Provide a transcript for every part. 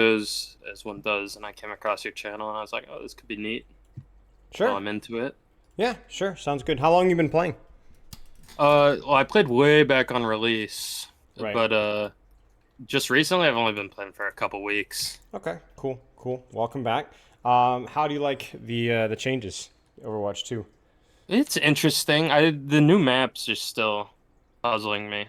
as one does, and I came across your channel, and I was like, oh, this could be neat. So Sure. I'm into it. Yeah, sure. Sounds good. How long you been playing? Well, I played way back on release, Right. but just recently I've only been playing for a couple weeks. Okay. Cool. Cool. Welcome back. How do you like the changes Overwatch 2? It's interesting. The new maps are still puzzling me.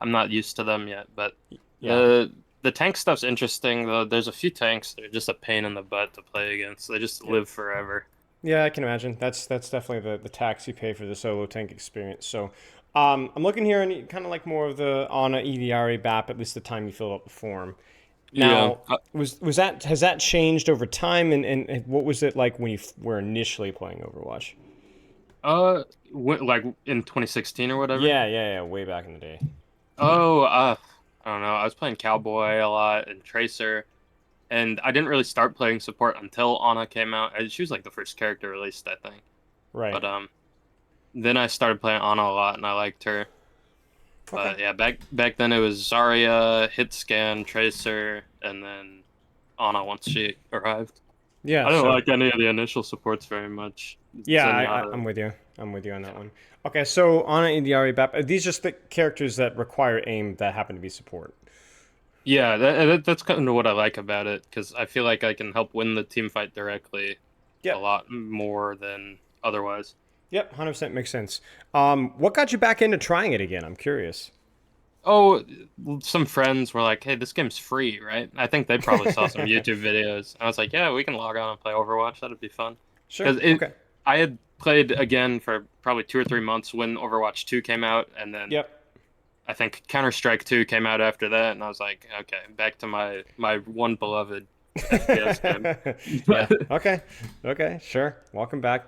I'm not used to them yet, but Yeah. the tank stuff's interesting though. There's a few tanks that are just a pain in the butt to play against. They just Yep. live forever. Yeah, I can imagine. That's definitely the tax you pay for the solo tank experience. So, I'm looking here and kind of like more of the Ana Illari BAP, at least the time you filled out the form. Yeah. Now, was that has that changed over time, and what was it like when you were initially playing Overwatch? Like in 2016 or whatever. Yeah, way back in the day. Oh, I don't know. I was playing Cowboy a lot and Tracer, and I didn't really start playing support until Ana came out. She was like the first character released, I think. Right. But then I started playing Ana a lot, and I liked her. Okay. But yeah, back then it was Zarya, Hitscan, Tracer, and then Ana once she arrived. Yeah, I didn't so like any of the initial supports very much. yeah, Zenyatta, I'm with you. I'm with you on that yeah. one. Okay, so Ana Indiari Bap, are these just the characters that require aim that happen to be support? Yeah, that's kind of what I like about it because I feel like I can help win the team fight directly a Yep. lot more than otherwise. Yep, 100% makes sense. What got you back into trying it again? I'm curious. Oh, some friends were like, "Hey, this game's free, right?" I think they probably saw some YouTube videos. I was like, "Yeah, we can log on and play Overwatch. That'd be fun." Sure. Because it, Okay. I had played again for probably 2 or 3 months when Overwatch 2 came out, and then Yep. I think Counter-Strike 2 came out after that, and I was like, "Okay, back to my one beloved FPS game." Yeah. Okay. Okay. Sure. Welcome back.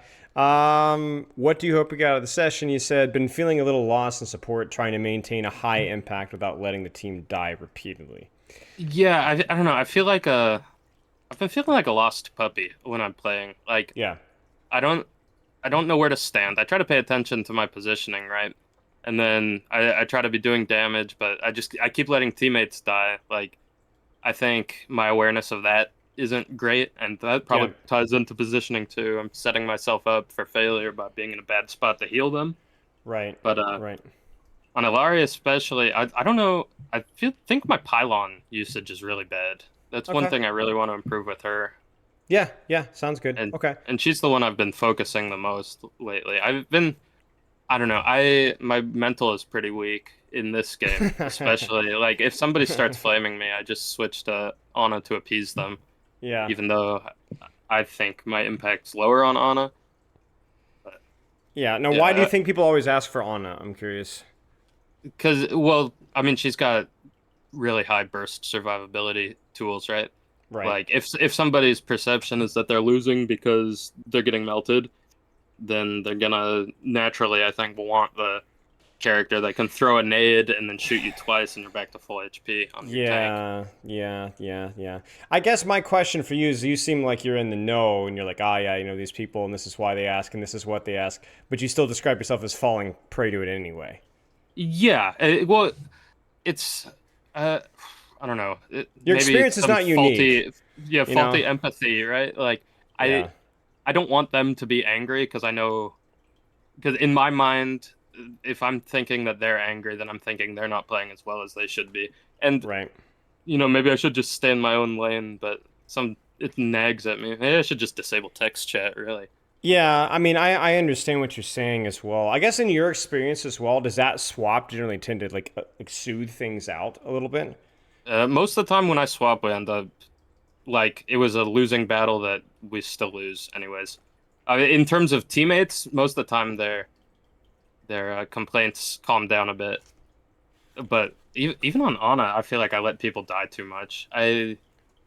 What do you hope we got out of the session? You said been feeling a little lost in support, trying to maintain a high impact without letting the team die repeatedly. Yeah, I don't know. I feel like I've been feeling like a lost puppy when I'm playing. Like Yeah. I don't I don't know where to stand. I try to pay attention to my positioning, right? And then I try to be doing damage, but I keep letting teammates die. Like I think my awareness of that isn't great, and that Yeah. probably ties into positioning too. I'm setting myself up for failure by being in a bad spot to heal them. Right. But Right. on Illari especially, I don't know. Think my pylon usage is really bad. That's one Okay. thing I really want to improve with her, Yeah. Yeah. Sounds good. and Okay. she's the one I've been focusing the most lately. I don't know. My mental is pretty weak in this game, especially. Like if somebody starts flaming me, I just switch to Ana to appease them, Yeah. even though I think my impact's lower on Ana. But Yeah. Now, why do you yeah, think people always ask for Ana? I'm curious. because well, I mean, she's got really high burst survivability tools, right? Right. Like if somebody's perception is that they're losing because they're getting melted, then they're gonna naturally, I think, want the character that can throw a nade and then shoot you twice and you're back to full HP on your tank. Yeah. I guess my question for you is you seem like you're in the know and you're like, ah, yeah, you know these people and this is why they ask and this is what they ask, but you still describe yourself as falling prey to it anyway. Yeah, well, it's uh, I don't know, Your maybe experience is some not unique, you know? faulty empathy, right? Like I Yeah, I don't want them to be angry because I know because in my mind, if I'm thinking that they're angry, then I'm thinking they're not playing as well as they should be. And right. maybe I should just stay in my own lane, but it nags at me. Maybe I should just disable text chat, really. Yeah, I mean, I understand what you're saying as well. I guess in your experience as well, does that swap generally tend to like soothe things out a little bit? Most of the time when I swap, we end up like it was a losing battle that we still lose anyways. In terms of teammates, most of the time their complaints calm down a bit. But even on Ana, I feel like I let people die too much. I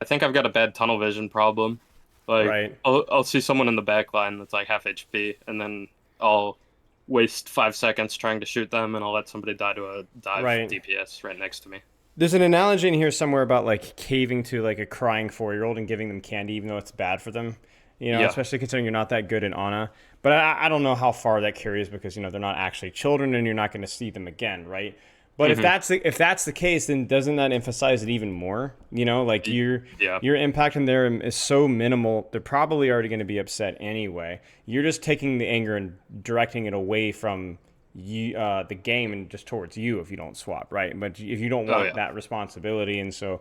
think I've got a bad tunnel vision problem. Like Right. I'll see someone in the back line that's like half HP, and then I'll waste 5 seconds trying to shoot them, and I'll let somebody die to a dive Right. DPS right next to me. There's an analogy in here somewhere about like caving to like a crying 4-year-old and giving them candy even though it's bad for them. You know, Yeah, especially considering you're not that good in Ana. But I don't know how far that carries because, you know, they're not actually children and you're not going to see them again, right? But Hmm. if that's the case, then doesn't that emphasize it even more? You know, like Yeah. your impact on them is so minimal. They're probably already going to be upset anyway. You're just taking the anger and directing it away from you, the game, and just towards you if you don't swap, right? But if you don't Oh want yeah. that responsibility, and so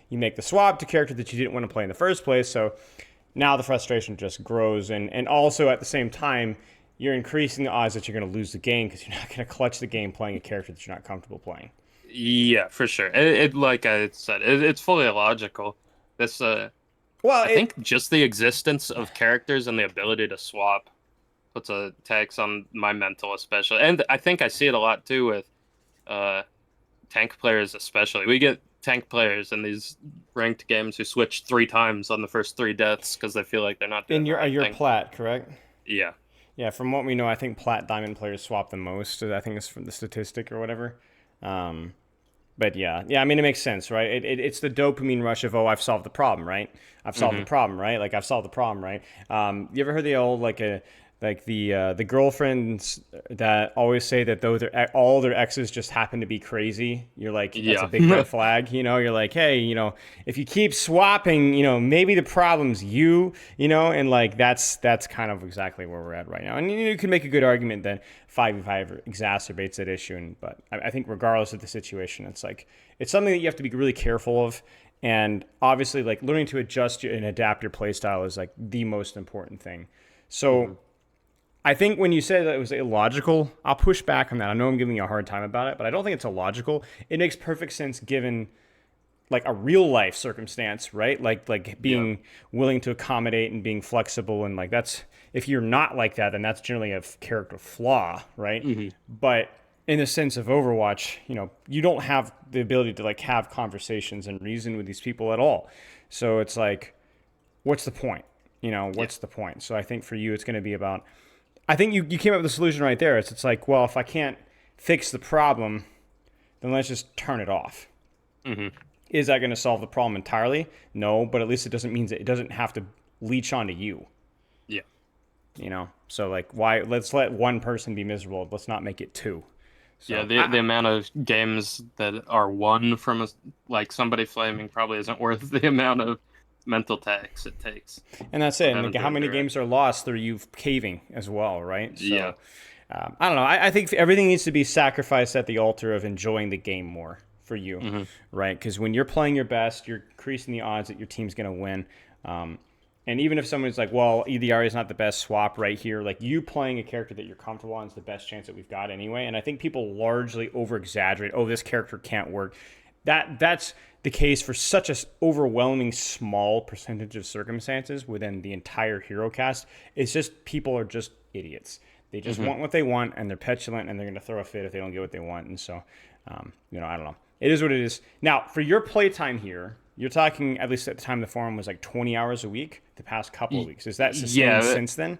you make the swap to character that you didn't want to play in the first place, so now the frustration just grows, and also at the same time you're increasing the odds that you're going to lose the game because you're not going to clutch the game playing a character that you're not comfortable playing. Yeah, for sure. It like I said, it's fully illogical. This Well, I think just the existence of characters and the ability to swap puts a tax on my mental, especially. And I think I see it a lot too with uh tank players, especially. We get tank players in these ranked games who switch 3 times on the first 3 deaths because they feel like they're not doing and the right you're thing. plat, correct? Yeah. Yeah, from what we know, I think plat diamond players swap the most. I think it's from the statistic or whatever. Um, but yeah, I mean it makes sense, right? It's the dopamine rush of, oh, I've solved the problem, right? I've solved the Hmm. problem, right? Like I've solved the problem, right? You ever heard the old like the girlfriends that always say that though all their exes just happen to be crazy? You're like, that's a Yeah. big red flag. You know, you're like, hey, you know, if you keep swapping, you know, maybe the problem's you, you know, and like that's kind of exactly where we're at right now. And you can make a good argument that 5v5 exacerbates that issue, but I think regardless of the situation, it's something that you have to be really careful of. And obviously, like learning to adjust and adapt your playstyle is like the most important thing. So Hmm. I think when you said that it was illogical, I'll push back on that. I know I'm giving you a hard time about it, but I don't think it's illogical. It makes perfect sense given like a real life circumstance, right? Like Yeah. being willing to accommodate and being flexible, and like that's, if you're not like that, then that's generally a character flaw, right? Hmm. But in the sense of Overwatch, you know, you don't have the ability to like have conversations and reason with these people at all. So it's like, what's the point? You know, Yeah. what's the point? So I think for you, it's going to be about, I think you came up with the solution right there. It's like, well, if I can't fix the problem, then let's just turn it off. Hmm. Is that going to solve the problem entirely? No, but at least it doesn't mean that it doesn't have to leech onto you. Yeah. You know, so like, why? Let's let one person be miserable. Let's not make it two. Yeah, So the amount of games that are won from like somebody flaming probably isn't worth the amount of mental tax it takes and that's it. of And having like, to how many endure it. games are lost through you caving as well, right? Yeah. So I don't know. I think everything needs to be sacrificed at the altar of enjoying the game more for you, Hmm. right? Because when you're playing your best, you're increasing the odds that your team's going to win. And even if someone's like, well, Illari is not the best swap right here, like you playing a character that you're comfortable on is the best chance that we've got anyway. And I think people largely over exaggerate, oh, this character can't work. That's the case for such a overwhelming small percentage of circumstances within the entire hero cast. It's just people are just idiots. They just Hmm. want what they want, and they're petulant, and they're going to throw a fit if they don't get what they want. And so, you know, I don't know. It is what it is. Now, for your playtime here, you're talking, at least at the time the forum was like 20 hours a week the past couple of weeks. Is that sustained Yeah. since then?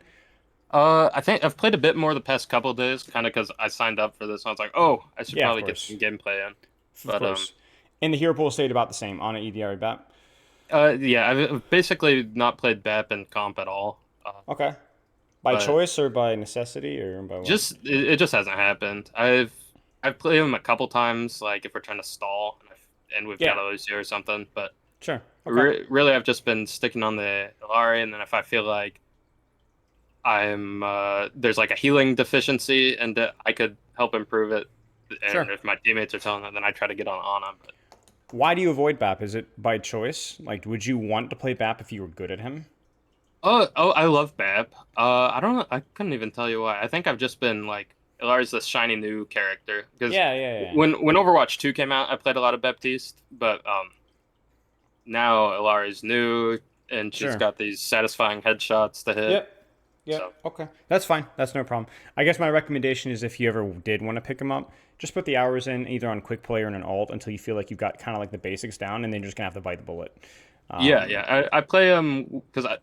I think I've played a bit more the past couple of days, kind of because I signed up for this. I was like, oh, I should Yeah, of probably get course. some gameplay in. Of But course. And the hero pool stayed about the same on an EDR bat. yeah, I've basically not played BAP in comp at all. Okay. By But choice or by necessity or by what? just it just hasn't happened. I've played them a couple times, like if we're trying to stall and we've got Yeah, to lose you or something. But sure. Okay. really, I've just been sticking on the Illari, and then if I feel like I'm there's like a healing deficiency and I could help improve it, and Sure. if my teammates are telling that, then I try to get on Ana. But Why do you avoid BAP? Is it by choice? Like, would you want to play BAP if you were good at him? oh, I love BAP. I don't know. I couldn't even tell you why. I think I've just been like Illari's this shiny new character because Yeah. when Overwatch 2 came out, I played a lot of Baptiste, but now Illari's new and she's Sure. got these satisfying headshots to hit. Yep. Yep. So Okay. That's fine. That's no problem. I guess my recommendation is if you ever did want to pick him up, just put the hours in either on quick play or in an alt until you feel like you've got kind of like the basics down, and then you're just gonna have to bite the bullet. yeah, I play because I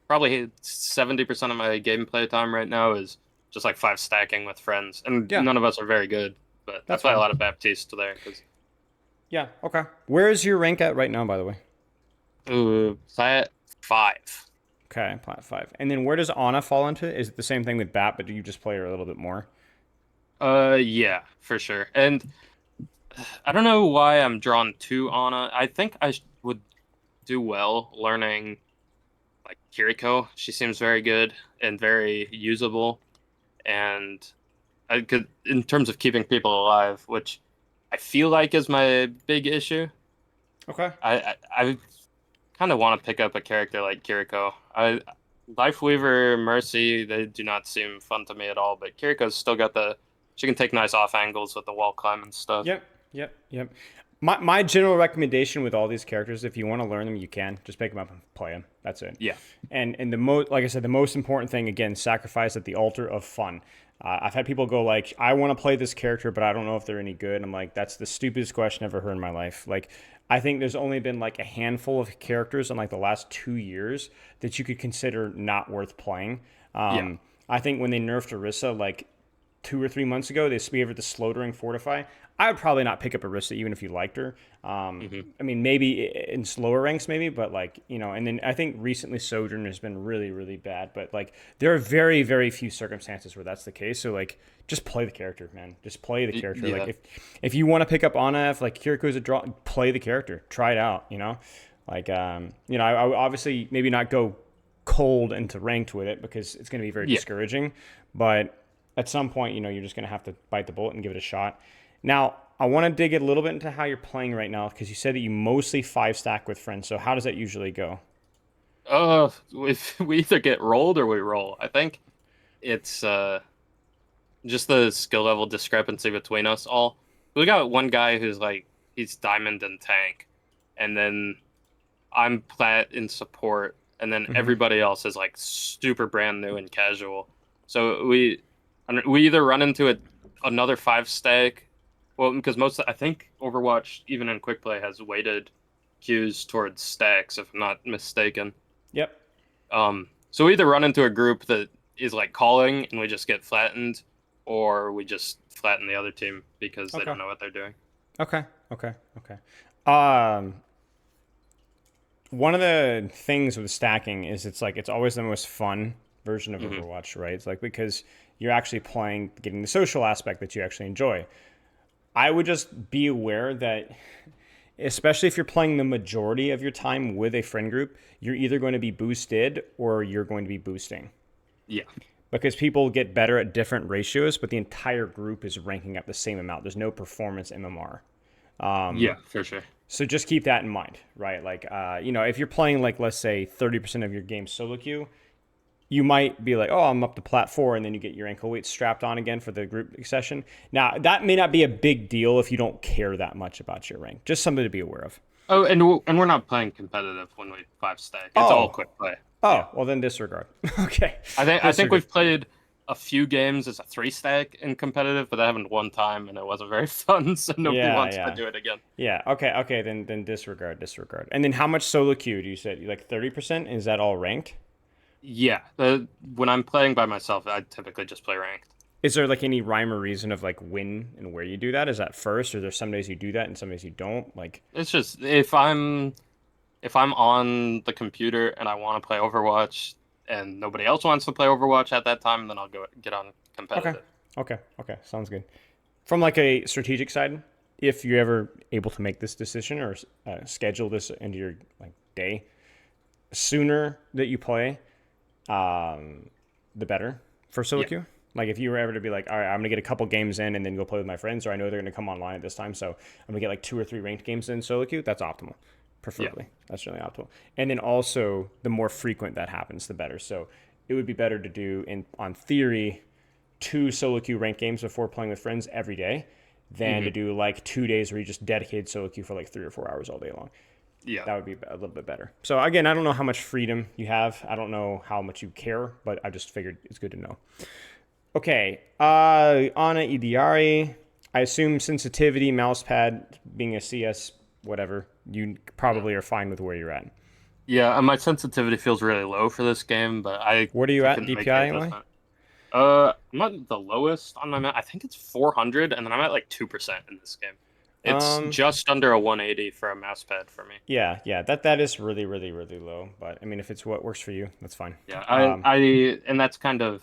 probably 70% of my gameplay time right now is just like 5 stacking with friends, and Yeah, none of us are very good. But I that's play a fine. lot of Baptiste there because Yeah. Okay. Where is your rank at right now, by the way? ooh, plat 5. Okay, plat 5. And then where does Ana fall into? Is it the same thing with BAP, but do you just play her a little bit more? Yeah, for sure. And I don't know why I'm drawn to Anna. I think would do well learning like Kiriko. She seems very good and very usable, and I could in terms of keeping people alive, which I feel like is my big issue. Okay. I kind of want to pick up a character like Kiriko. Lifeweaver, Mercy, they do not seem fun to me at all, but Kiriko's still got she can take nice off angles with the wall climb and stuff. Yep. Yep. Yep. My general recommendation with all these characters, if you want to learn them, you can just pick them up and play them. That's it. Yeah. And the most, like I said, the most important thing again, sacrifice at the altar of fun. I've had people go like, I want to play this character, but I don't know if they're any good. I'm like, that's the stupidest question I've ever heard in my life. Like, I think there's only been like a handful of characters in like the last 2 years that you could consider not worth playing. Yeah. I think when they nerfed Orisa like 2 or 3 months ago, they gave her the slow during Fortify. I would probably not pick up Orisa even if you liked her. Hmm. I mean, maybe in slower ranks, maybe, but like, and then I think recently Sojourn has been really, really bad. But like, there are very, very few circumstances where that's the case. So like, just play the character, man. Just play the character. Yeah. Like, if you want to pick up Anna, if like Kiriko's a draw, play the character. Try it out. Like, I obviously maybe not go cold into ranked with it because it's going to be very Yeah. discouraging. But at some point, you're just going to have to bite the bullet and give it a shot. Now, I want to dig a little bit into how you're playing right now because you said that you mostly 5-stack with friends. So how does that usually go? We either get rolled or we roll. I think it's just the skill level discrepancy between us all. We got one guy who's like he's diamond and tank, and then I'm plat in support, and then Mm-hmm. everybody else is like super brand new and casual. So we either run into another 5 stack, well, because I think Overwatch even in quick play has weighted queues towards stacks, if I'm not mistaken. Yep. So we either run into a group that is like calling and we just get flattened, or we just flatten the other team because they Okay. don't know what they're doing. Okay. Okay. Okay. Um, One of the things with stacking is it's always the most fun version of Hmm. Overwatch, right? It's like because you're actually playing, getting the social aspect that you actually enjoy. I would just be aware that, especially if you're playing the majority of your time with a friend group, you're either going to be boosted or you're going to be boosting Yeah. because people get better at different ratios, but the entire group is ranking up the same amount. There's no performance MMR. Yeah, for sure. So just keep that in mind, right? Like, if you're playing like let's say 30% of your game solo queue, you might be like, oh, I'm up to plat 4, and then you get your ankle weights strapped on again for the group session. Now that may not be a big deal if you don't care that much about your rank. Just something to be aware of. Oh, and we're not playing competitive when we 5 stack. It's all Oh, quick play. Yeah. well then disregard. Okay, I think disregard. we've played a few games as a 3 stack in competitive, but that happened one time and it wasn't very fun, so nobody Yeah, wants to yeah, do it again. yeah. Okay. Then disregard. And then how much solo queue do you say? Like 30%? Is that all ranked? Yeah, when I'm playing by myself, I typically just play ranked. Is there like any rhyme or reason of like when and where you do that? Is that first, or there's some days you do that and some days you don't? Like, It's just if I'm on the computer and I want to play Overwatch and nobody else wants to play Overwatch at that time, then I'll go get on okay, competitive. okay, sounds good. From like a strategic side, if you're ever able to make this decision or schedule this into your like day, sooner that you play, the better for solo Yeah, queue. Like if you were ever to be like, all right, I'm gonna get a couple games in and then go play with my friends, or I know they're gonna come online at this time, so I'm gonna get like 2 or 3 ranked games in solo queue. That's optimal, yeah, preferably. That's really optimal. And then also, the more frequent that happens, the better. So it would be better to do on theory 2 solo queue ranked games before playing with friends every day than to hmm, do like 2 days where you just dedicated solo queue for like 3 or 4 hours all day long. yeah. That would be a little bit better. So again, I don't know how much freedom you have. I don't know how much you care, but I just figured it's good to know. Okay, Ana Illari. I assume sensitivity, mousepad, being a CS, whatever. You probably are fine with where you're at. Yeah, and my sensitivity feels really low for this game, but What are you I at couldn't make the DPI anyway? adjustment. I'm at the lowest on my map. I think it's 400, and then I'm at like 2% in this game. It's Um, just under a 180 for a mouse pad for me. yeah. That is really, really, really low. But I mean, if it's what works for you, that's fine. Yeah, Um, and that's kind of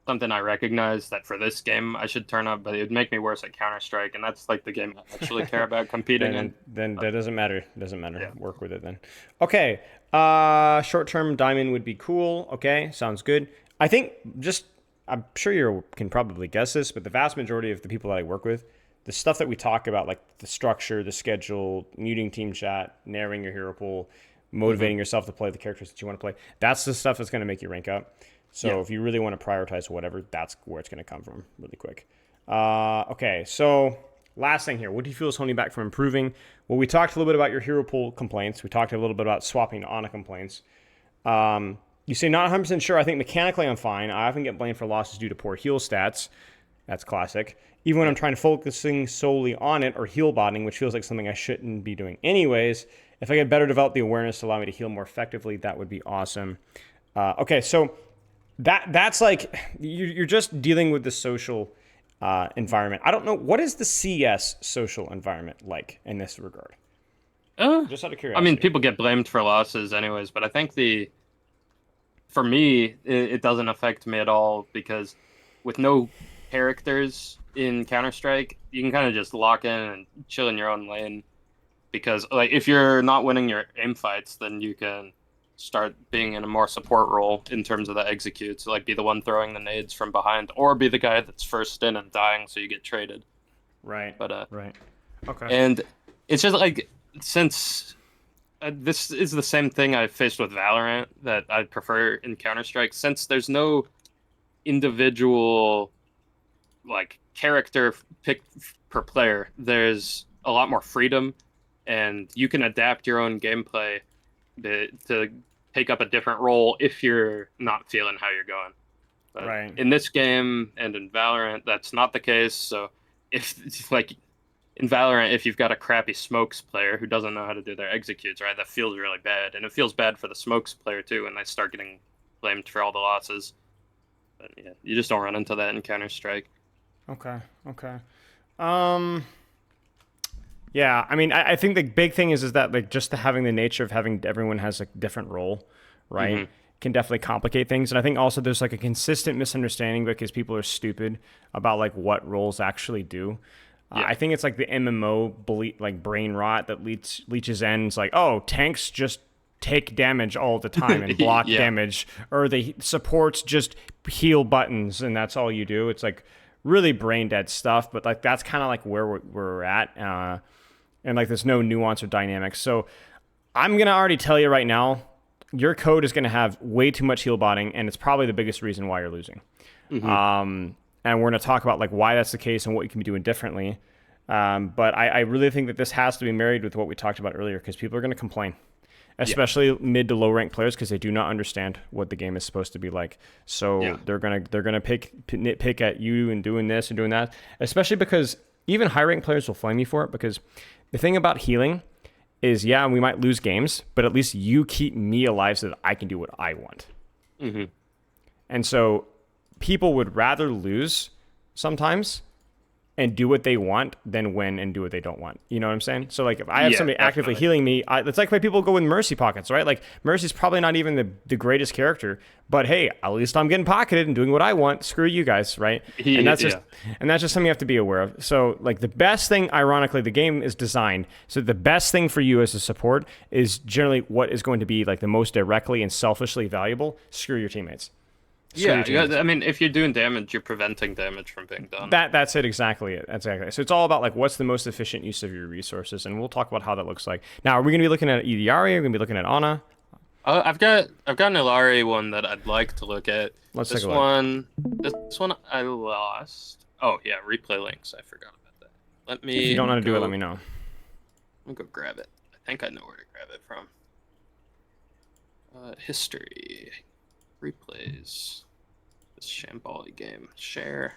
something I recognize that for this game I should turn up, but it would make me worse at Counter-Strike, and that's like the game I actually care about competing in. Then that doesn't matter. It doesn't matter. Yeah. Work with it then. Okay. Short-term diamond would be cool. Okay, sounds good. I think just I'm sure you can probably guess this, but the vast majority of the people that I work with, the stuff that we talk about, like the structure, the schedule, muting team chat, narrowing your hero pool, motivating yourself to play the characters that you want to play, that's the stuff that's going to make you rank up. So if you really want to prioritize whatever, that's where it's going to come from really quick. Okay, so last thing here. What do you feel is holding you back from improving? Well, we talked a little bit about your hero pool complaints. We talked a little bit about swapping to Ana complaints. You say not 100% sure. I think mechanically I'm fine. I often get blamed for losses due to poor heal stats. That's classic. Even when I'm trying to focusing solely on it or heal botting, which feels like something I shouldn't be doing anyways. If I could better develop the awareness to allow me to heal more effectively, that would be awesome. Okay, so that's like you're just dealing with the social environment. I don't know, what is the CS social environment like in this regard? Just out of curiosity. I mean, people get blamed for losses anyways, but I think for me, it doesn't affect me at all because with no characters in Counter-Strike, you can kind of just lock in and chill in your own lane. Because like if you're not winning your aim fights, then you can start being in a more support role in terms of the executes, like be the one throwing the nades from behind, or be the guy that's first in and dying, so you get traded. Right. But right. Okay. And it's just like since this is the same thing I faced with Valorant that I prefer in Counter-Strike, since there's no individual like character pick per player, there's a lot more freedom, and you can adapt your own gameplay to take up a different role if you're not feeling how you're going. But right. in this game and in Valorant, that's not the case. So if like in Valorant, if you've got a crappy smokes player who doesn't know how to do their executes, right, that feels really bad. And it feels bad for the smokes player too when they start getting blamed for all the losses. But yeah, you just don't run into that in Counter-Strike. Okay. Yeah, I mean, I think the big thing is that like just having the nature of having everyone has a different role, right, can definitely complicate things. And I think also there's like a consistent misunderstanding because people are stupid about like what roles actually do. Yeah. I think it's like the MMO like brain rot that leeches ends like, oh, tanks just take damage all the time and block damage, or the supports just heal buttons and that's all you do. It's like really brain dead stuff, but like that's kind of like where we're at. And like there's no nuance or dynamics. So I'm going to already tell you right now, your code is going to have way too much heal botting, and it's probably the biggest reason why you're losing. And we're going to talk about like why that's the case and what you can be doing differently. But I really think that this has to be married with what we talked about earlier, because people are going to complain, especially mid to low rank players, because they do not understand what the game is supposed to be like. So they're gonna nitpick at you and doing this and doing that, especially because even high rank players will flame you for it, because the thing about healing is, we might lose games, but at least you keep me alive so that I can do what I want. And so people would rather lose sometimes and do what they want than win and do what they don't want. You know what I'm saying? So like if I have somebody actively healing me, it's like why people go with Mercy pockets, right? Like Mercy's probably not even the greatest character, but hey, at least I'm getting pocketed and doing what I want. Screw you guys, right? And that's just something you have to be aware of. So like the best thing, ironically, the game is designed so the best thing for you as a support is generally what is going to be like the most directly and selfishly valuable. Screw your teammates. I mean, if you're doing damage, you're preventing damage from being done. That's it, exactly it. That's exactly it. So it's all about like what's the most efficient use of your resources, and we'll talk about how that looks like. Now, are we going to be looking at Illari? Are we going to be looking at Ana? I've got an Illari one that I'd like to look at. Let's take a look. This one I lost. Oh yeah, replay links. I forgot about that. Let me. If you don't know how to do it, let me know. Let me go grab it. I think I know where to grab it from. History. Replays. This Shambali game. Share.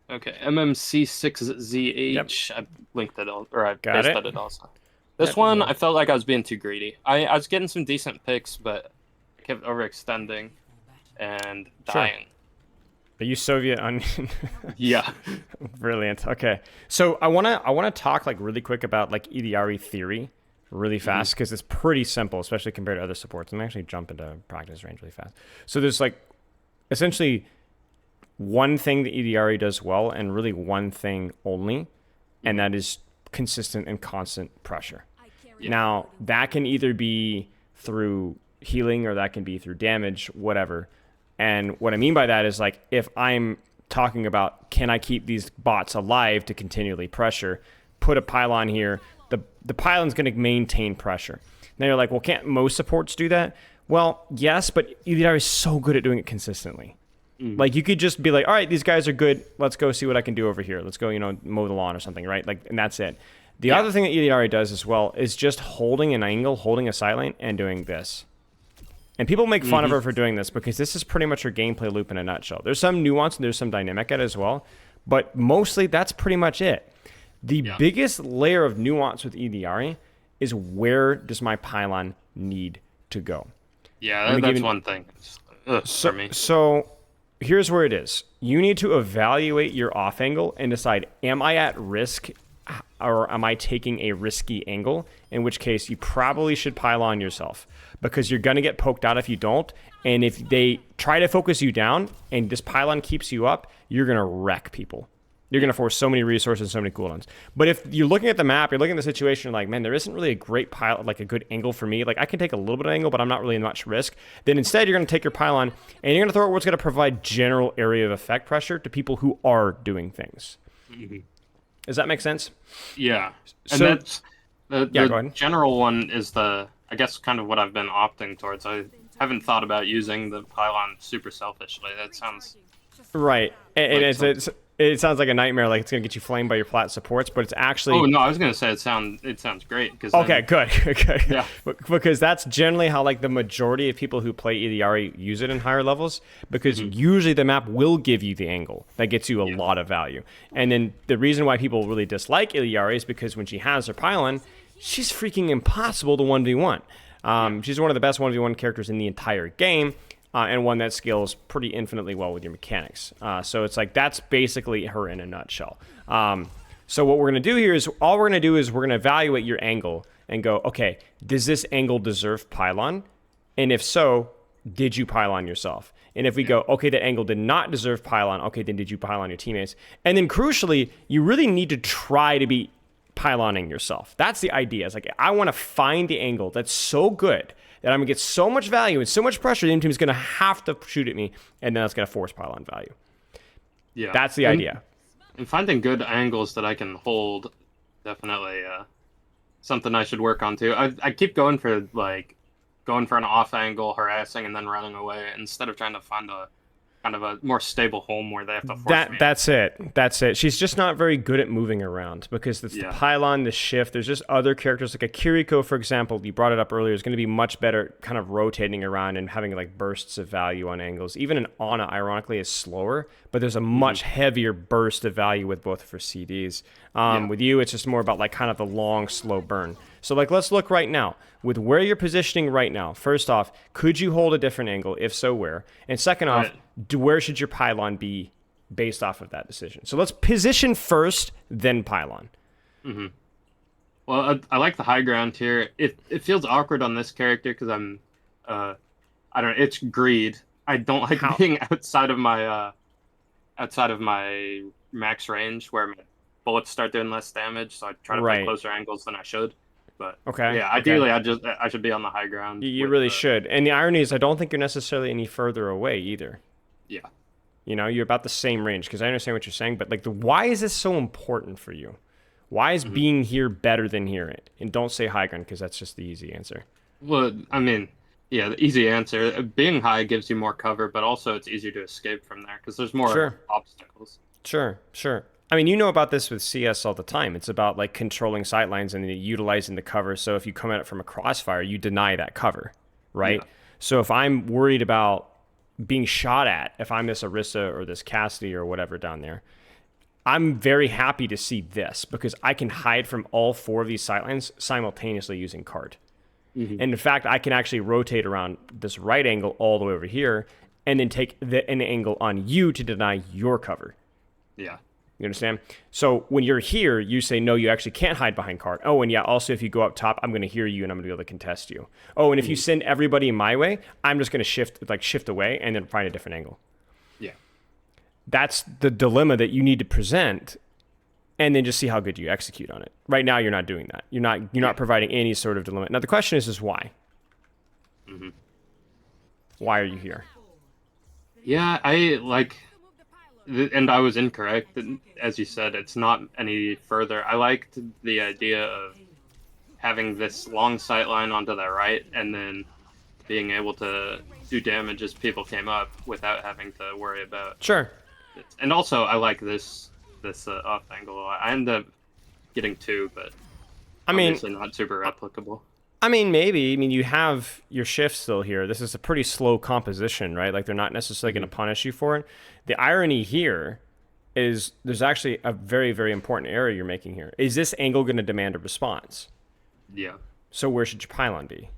Okay, MMC6ZH. Yep. I linked it, or I pasted it also. This one, I felt like I was being too greedy. I was getting some decent picks, but I kept overextending and dying. Are you Soviet Onion? Yeah. Brilliant. Okay, so I wanna talk like really quick about like Illari theory really fast because it's pretty simple, especially compared to other supports. And actually jump into practice range really fast. So there's like essentially one thing that Illari does well, and really one thing only, and that is consistent and constant pressure. Now, that can either be through healing or that can be through damage, whatever. And what I mean by that is like if I'm talking about can I keep these bots alive to continually pressure, put a pylon here, the pylon's going to maintain pressure. Now you're like, well, can't most supports do that? Well, yes, but Illari is so good at doing it consistently. Like you could just be like, all right, these guys are good. Let's go see what I can do over here. Let's go, mow the lawn or something, right? Like, and that's it. The other thing that Illari does as well is just holding an angle, holding a sideline, and doing this. And people make fun of her for doing this because this is pretty much her gameplay loop in a nutshell. There's some nuance and there's some dynamic at it as well, but mostly that's pretty much it. The biggest layer of nuance with Illari is where does my pylon need to go? Yeah, that's one thing. For me. So here's where it is. You need to evaluate your off angle and decide, am I at risk or am I taking a risky angle? In which case, you probably should pylon yourself because you're going to get poked out if you don't. And if they try to focus you down and this pylon keeps you up, you're going to wreck people. You're going to force so many resources and so many cooldowns. But if you're looking at the map, you're looking at the situation like, man, there isn't really a great pylon, like a good angle for me. Like I can take a little bit of angle, but I'm not really in much risk. Then instead, you're going to take your pylon and you're going to throw it where it's going to provide general area of effect pressure to people who are doing things. Does that make sense? Yeah. And So- that's go the ahead. general one is I guess, kind of what I've been opting towards. I haven't thought about using the pylon super selfishly. That sounds... Right. And Like it sounds like a nightmare, like it's going to get you flamed by your plat supports, but it's actually... Oh, no, I was going to say it sounds great. Cause Okay, good. Yeah. Because that's generally how like the majority of people who play Illari use it in higher levels, because usually the map will give you the angle that gets you a lot of value. And then the reason why people really dislike Illari is because when she has her pylon, she's freaking impossible to 1v1. She's one of the best 1v1 characters in the entire game. And one that scales pretty infinitely well with your mechanics. So it's like that's basically her in a nutshell. So what we're going to do here is we're going to evaluate your angle and go, okay, does this angle deserve pylon? And if so, did you pylon yourself? And if we go, okay, that angle did not deserve pylon, okay, then did you pylon your teammates? And then crucially, you really need to try to be pyloning yourself. That's the idea. It's like I want to find the angle that's so good that I'm going to get so much value and so much pressure, the enemy team is going to have to shoot at me, and then that's going to force pylon value. Yeah. That's the idea. And finding good angles that I can hold, definitely something I should work on too. I keep going for an off angle, harassing, and then running away instead of trying to find a kind of a more stable home where they have to force me. That's it. She's just not very good at moving around because the pylon, the shift, there's just other characters like a Kiriko, for example, you brought it up earlier, is going to be much better kind of rotating around and having like bursts of value on angles. Even an Ana, ironically, is slower, but there's a much heavier burst of value with both of her CDs. With you, it's just more about like kind of the long, slow burn. So like, let's look right now with where you're positioning right now. First off, could you hold a different angle? If so, where? And second off, where should your pylon be based off of that decision? So let's position first, then pylon. Well, I like the high ground here. It feels awkward on this character because I'm, I don't know, it's greed. I don't like being outside of my max range where my bullets start doing less damage. So I try to play closer angles than I should. But ideally, I should be on the high ground. You really should. And the irony is, I don't think you're necessarily any further away either. Yeah. You're about the same range, because I understand what you're saying, but like, why is this so important for you? Why is being here better than here? And don't say high ground, because that's just the easy answer. Well, I mean, yeah, the easy answer. Being high gives you more cover, but also it's easier to escape from there because there's more obstacles. Sure. I mean, you know about this with CS all the time. It's about like controlling sightlines and utilizing the cover. So if you come at it from a crossfire, you deny that cover, right? Yeah. So if I'm worried about being shot at, if I'm this Orisa or this Cassidy or whatever down there, I'm very happy to see this because I can hide from all four of these sightlines simultaneously using cart. And in fact, I can actually rotate around this right angle all the way over here and then take an angle on you to deny your cover. Yeah. You understand? So when you're here, you say, no, you actually can't hide behind card. Oh, and yeah, also if you go up top, I'm going to hear you and I'm going to be able to contest you. Oh, and if you send everybody my way, I'm just going to shift away and then find a different angle. Yeah. That's the dilemma that you need to present, and then just see how good you execute on it. Right now, you're not doing that. You're not providing any sort of dilemma. Now, the question is why? Mm-hmm. Why are you here? Yeah, and I was incorrect. As you said, it's not any further. I liked the idea of having this long sight line onto the right and then being able to do damage as people came up without having to worry about Sure. it. And also, I like this off angle. I end up getting 2, but obviously not super replicable. I mean, maybe. I mean, you have your shift still here. This is a pretty slow composition, right? Like, they're not necessarily going to punish you for it. The irony here is there's actually a very, very important error you're making here. Is this angle going to demand a response? Yeah. So where should your pylon be?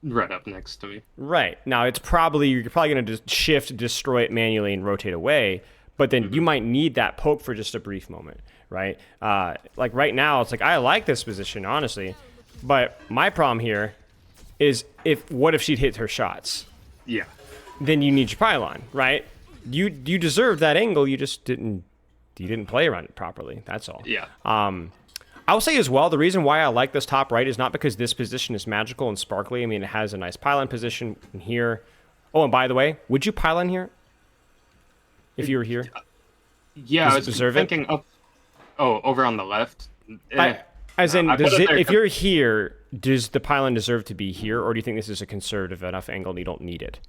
Right up next to me. Right. Now, you're probably going to shift, destroy it manually, and rotate away. But then you might need that poke for just a brief moment, right? Like right now, it's like, I like this position, honestly. But my problem here is what if she'd hit her shots? Yeah. Then you need your pylon, right? You deserve that angle. You just didn't play around it properly. That's all. Yeah. I'll say as well, the reason why I like this top right is not because this position is magical and sparkly. I mean, it has a nice pylon position in here. Oh, and by the way, would you pylon here? If you were here? Yeah, I was thinking up. Oh, over on the left? As in, if you're here, does the pylon deserve to be here, or do you think this is a conservative enough angle and you don't need it?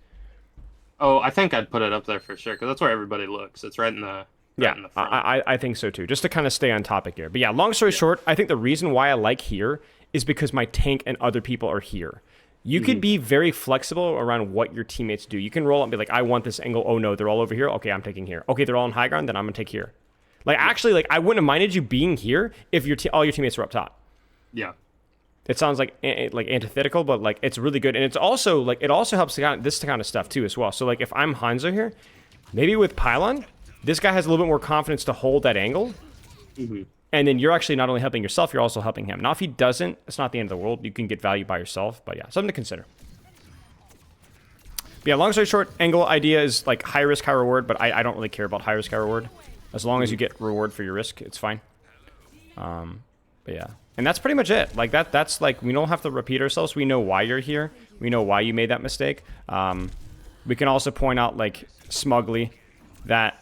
Oh, I think I'd put it up there for sure, because that's where everybody looks. It's right in the in the front. I think so too, just to kind of stay on topic here. But yeah, long story short, I think the reason why I like here is because my tank and other people are here. You could be very flexible around what your teammates do. You can roll up and be like, I want this angle. Oh, no, they're all over here. Okay, I'm taking here. Okay, they're all on high ground. Then I'm going to take here. Like, actually, like, I wouldn't have minded you being here if all your teammates were up top. Yeah. It sounds like antithetical, but, like, it's really good. And it's also, like, it also helps this kind of stuff, too, as well. So, like, if I'm Hanzo here, maybe with Pylon, this guy has a little bit more confidence to hold that angle. Mm-hmm. And then you're actually not only helping yourself, you're also helping him. Now, if he doesn't, it's not the end of the world. You can get value by yourself. But yeah, something to consider. But yeah, long story short, angle idea is like high risk, high reward. But I don't really care about high risk, high reward. As long as you get reward for your risk, it's fine. But yeah. And that's pretty much it. Like that's like, we don't have to repeat ourselves. We know why you're here. We know why you made that mistake. We can also point out, like, smugly that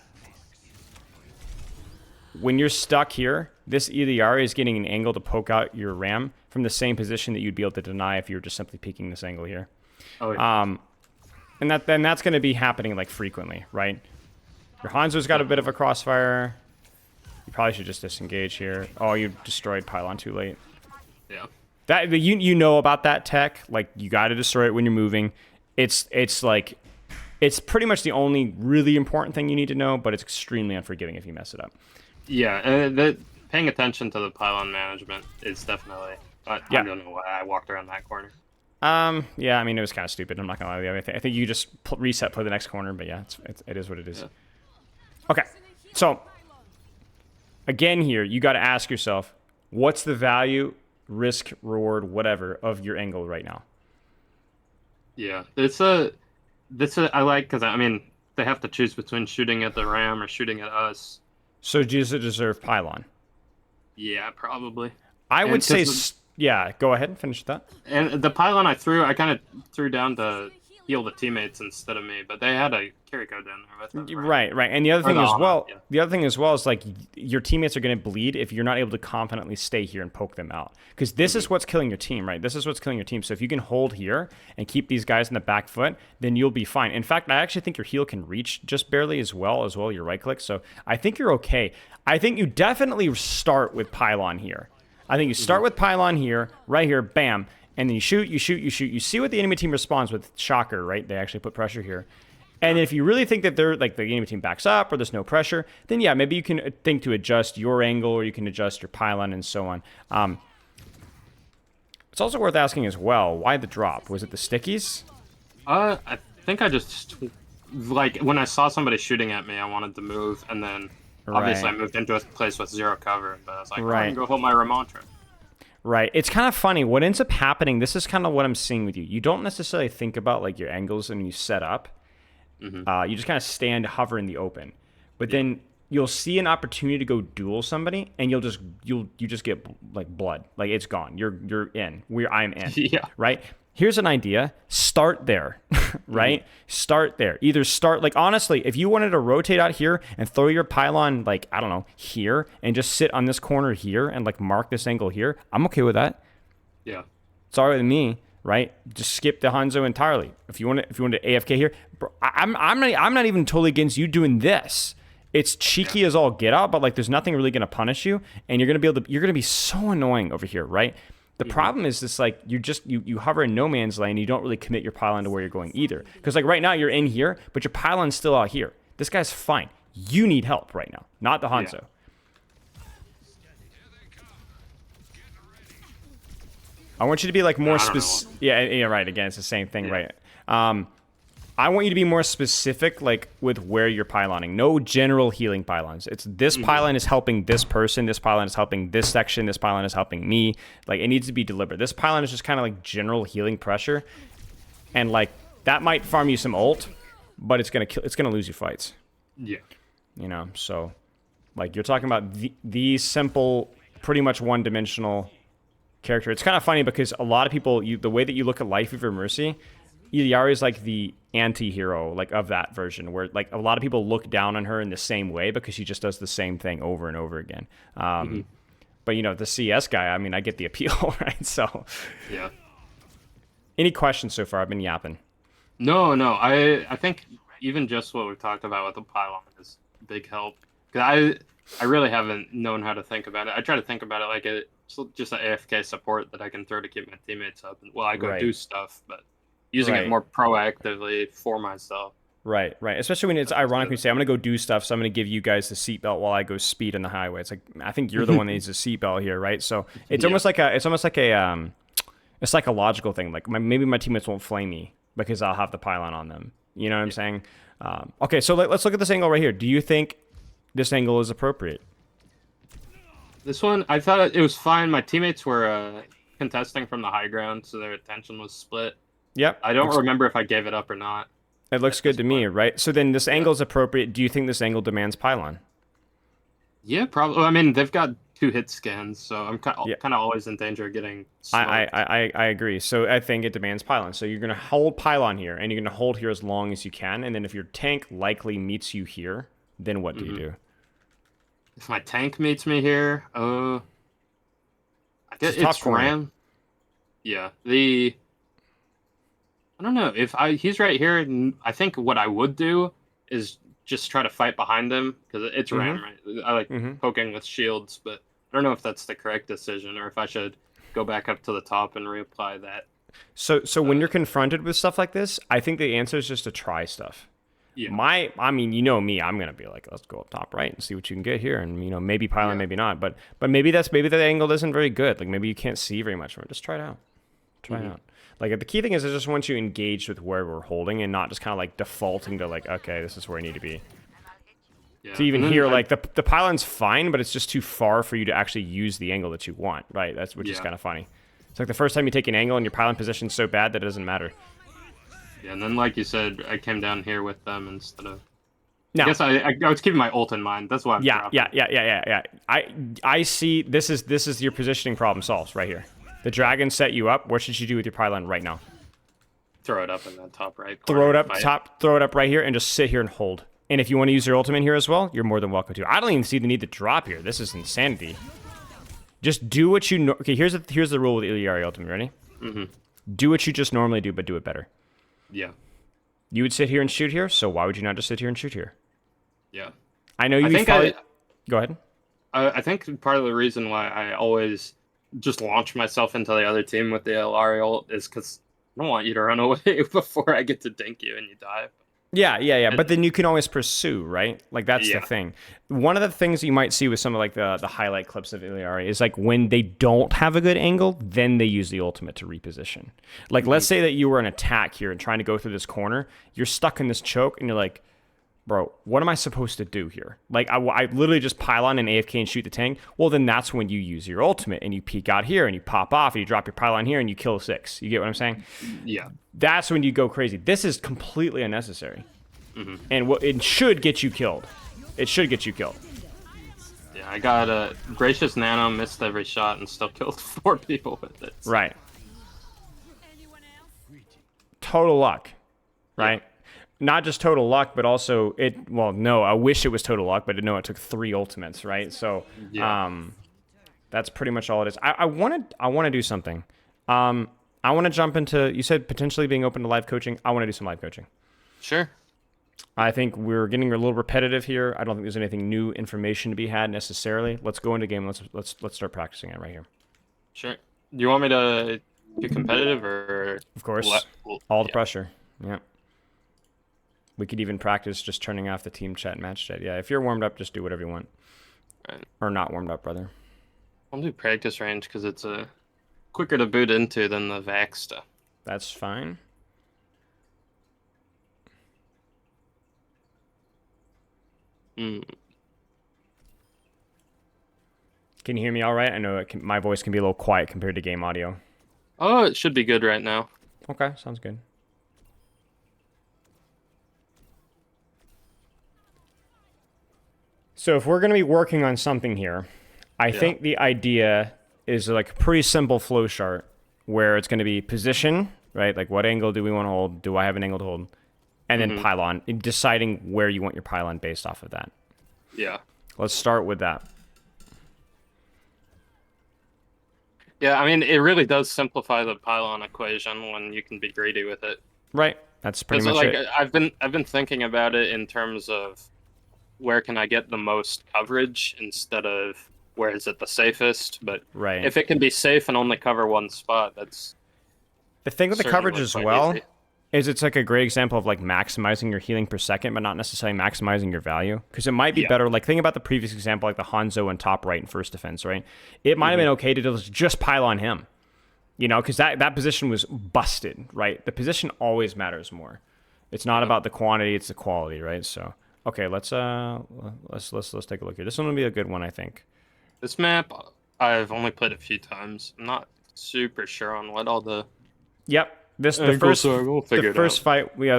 when you're stuck here, this Illari is getting an angle to poke out your ram from the same position that you'd be able to deny if you were just simply peeking this angle here. Oh, yeah. And that's going to be happening, like, frequently, right? Your Hanzo's got a bit of a crossfire. You probably should just disengage here. Oh, you destroyed Pylon too late. Yeah. That you know about that tech. Like, you got to destroy it when you're moving. It's like, it's pretty much the only really important thing you need to know, but it's extremely unforgiving if you mess it up. Yeah, paying attention to the pylon management is definitely... I don't know why I walked around that corner. Yeah, I mean, it was kind of stupid. I'm not going to lie to you. I think you just reset, play the next corner, but yeah, it is what it is. Yeah. Okay, so, again here, you got to ask yourself, what's the value, risk, reward, whatever, of your angle right now? Yeah, I like, because, I mean, they have to choose between shooting at the ram or shooting at us. So does it deserve Pylon? Yeah, probably. I would say, yeah, go ahead and finish that. And the Pylon I kind of threw down to heal the teammates instead of me, but they had a carry code down there with them. Right. And the other thing as well, is, like, your teammates are going to bleed if you're not able to confidently stay here and poke them out. Because this is what's killing your team, right? This is what's killing your team. So if you can hold here and keep these guys in the back foot, then you'll be fine. In fact, I actually think your heal can reach just barely as well your right click. So I think you're okay. I think you definitely start with Pylon here. I think you start with Pylon here, right here, bam. And then you shoot. You see what the enemy team responds with. Shocker, right? They actually put pressure here. And if you really think that they're, like, the enemy team backs up or there's no pressure, then yeah, maybe you can think to adjust your angle or you can adjust your pylon and so on. It's also worth asking as well, why the drop? Was it the stickies? I think I just, like, when I saw somebody shooting at me, I wanted to move, and then obviously I Right. moved into a place with zero cover, but I was like, oh, I can Right. go hold my Ramontra. Right. It's kind of funny. What ends up happening, this is kind of what I'm seeing with you. You don't necessarily think about like your angles when you set up. Hmm. You just kind of stand, hover in the open. But Yeah. then you'll see an opportunity to go duel somebody, and you just get like blood. Like it's gone. You're in. I'm in. Yeah. Right. Here's an idea. Start there. Hmm. Right. Start there. Either start like honestly, if you wanted to rotate out here and throw your pylon like I don't know here and just sit on this corner here and like mark this angle here, I'm okay with that. Yeah. It's all right with me, right? Just skip the Hanzo entirely. If you want to AFK here, bro, I'm not even totally against you doing this. It's Yeah. cheeky as all get out, but like there's nothing really gonna punish you, and you're gonna be so annoying over here, right? The Hmm. problem is this like you hover in no man's lane, you don't really commit your pylon to where you're going either. Because like right now you're in here, but your pylon's still out here. This guy's fine. You need help right now, not the Yeah. Hanzo. I want you to be like more I don't know. specific. Yeah, right. Again, it's the same thing, Yeah. right? I want you to be more specific, like with where you're pyloning. No general healing pylons. It's this pylon is helping this person. This pylon is helping this section. This pylon is helping me. Like it needs to be deliberate. This pylon is just kind of like general healing pressure, and like that might farm you some ult, but it's gonna kill. It's gonna lose you fights. Yeah. You know, so like you're talking about the simple, pretty much one-dimensional character. It's kind of funny because a lot of people, the way that you look at Life of Your Mercy, Illari is like the anti-hero like of that version, where like a lot of people look down on her in the same way because she just does the same thing over and over again. But you know, the CS guy, I mean, I get the appeal, right? So, Yeah. any questions so far? I've been yapping. No, no. I think even just what we've talked about with the pylon is a big help. 'Cause I really haven't known how to think about it. I try to think about it like just an AFK support that I can throw to keep my teammates up while I go Right. do stuff, but using Right. it more proactively for myself. Right, right. Especially when it's ironic when you say, I'm going to go do stuff, so I'm going to give you guys the seatbelt while I go speed on the highway. It's like, I think you're the one that needs a seatbelt here, right? So it's Yeah. almost like a psychological thing. Like maybe my teammates won't flame me because I'll have the pylon on them. You know what I'm saying? Okay, so let's look at this angle right here. Do you think this angle is appropriate? This one, I thought it was fine. My teammates were contesting from the high ground, so their attention was split. Yep. I don't remember if I gave it up or not. It looks at good this to me, point. right? So then this angle is appropriate. Do you think this angle demands pylon? Yeah, probably. I mean, they've got 2 hit scans, so I'm kind Yeah. of always in danger of getting I, smoked. I agree. So I think it demands pylon. So you're going to hold pylon here, and you're going to hold here as long as you can. And then if your tank likely meets you here, then what do you do? If my tank meets me here, I guess It's a tough it's corner. Ram. Yeah, I don't know if he's right here. I think what I would do is just try to fight behind him because it's Ram, right? I like poking with shields, but I don't know if that's the correct decision or if I should go back up to the top and reapply that. So when you're confronted with stuff like this, I think the answer is just to try stuff. Yeah. I mean, you know me, I'm gonna be like, let's go up top right and see what you can get here, and you know, maybe pylon, Yeah. maybe not, but maybe that angle isn't very good. Like maybe you can't see very much from it. Just try it out. Try it out. Like the key thing is I just want you engaged with where we're holding and not just kind of like defaulting to like, okay, this is where I need to be. Yeah. To even And then here, like the pylon's fine, but it's just too far for you to actually use the angle that you want, right? Which is Yeah. kind of funny. It's like the first time you take an angle and your pylon position's so bad that it doesn't matter. Yeah, and then like you said, I came down here with them instead of. Now, I guess I was keeping my ult in mind. That's why I'm yeah, dropping. yeah. I see. This is your positioning problem solves right here. The dragon set you up. What should you do with your pylon right now? Throw it up in that top right corner. Throw it up Fight. top. Throw it up right here, and just sit here and hold. And if you want to use your ultimate here as well, you're more than welcome to. I don't even see the need to drop here. This is insanity. Just do what you know. Okay, here's the rule with Illari ultimate. Ready? Do what you just normally do, but do it better. Yeah, You would sit here and shoot here, so why would you not just sit here and shoot here? yeah. I know you. I think Go ahead. I think part of the reason why I always just launch myself into the other team with the Illari ult is because I don't want you to run away before I get to dink you and you die. Yeah. But then you can always pursue, right? Like that's the Yeah. thing. One of the things you might see with some of like the highlight clips of Illari is like when they don't have a good angle, then they use the ultimate to reposition. Like let's say that you were an attack here and trying to go through this corner, you're stuck in this choke and you're like, bro, what am I supposed to do here? Like, I literally just pylon and AFK and shoot the tank. Well, then that's when you use your ultimate and you peek out here and you pop off and you drop your pylon here and you kill 6. You get what I'm saying? Yeah. That's when you go crazy. This is completely unnecessary. And it should get you killed. It should get you killed. Yeah, I got a Gracious Nano, missed every shot, and still killed 4 people with it. So. Right. Total luck. Right? Yeah. Not just total luck, but also I wish it was total luck, but no, it took 3 ultimates, right? So that's pretty much all it is. I want to do something. I want to jump into, you said potentially being open to live coaching. I want to do some live coaching. Sure. I think we're getting a little repetitive here. I don't think there's anything new information to be had necessarily. Let's go into game. Let's start practicing it right here. Sure. Do you want me to be competitive or? Of course. All the pressure. Yeah. We could even practice just turning off the team chat and match chat. Yeah, if you're warmed up, just do whatever you want. Right. Or not warmed up, brother. I'll do practice range because it's quicker to boot into than the VAC stuff. That's fine. Can you hear me all right? I know my voice can be a little quiet compared to game audio. Oh, it should be good right now. Okay, sounds good. So if we're going to be working on something here, I think the idea is like a pretty simple flow chart where it's going to be position, right? Like what angle do we want to hold? Do I have an angle to hold? And then pylon, deciding where you want your pylon based off of that. Yeah. Let's start with that. Yeah, I mean, it really does simplify the pylon equation when you can be greedy with it. Right. That's pretty much it. I've been thinking about it in terms of where can I get the most coverage instead of where is it the safest. But if it can be safe and only cover one spot, that's the thing with the coverage as well. Easy. Is it's like a great example of like maximizing your healing per second, but not necessarily maximizing your value. Because it might be better, like think about the previous example, like the Hanzo in top right and first defense, right? It might have been okay to just pile on him, you know, because that position was busted, right? The position always matters more. It's not about the quantity, it's the quality, right? So, okay, let's take a look here. This one will be a good one, I think. This map, I've only played a few times. I'm not super sure on what all the... Yep. The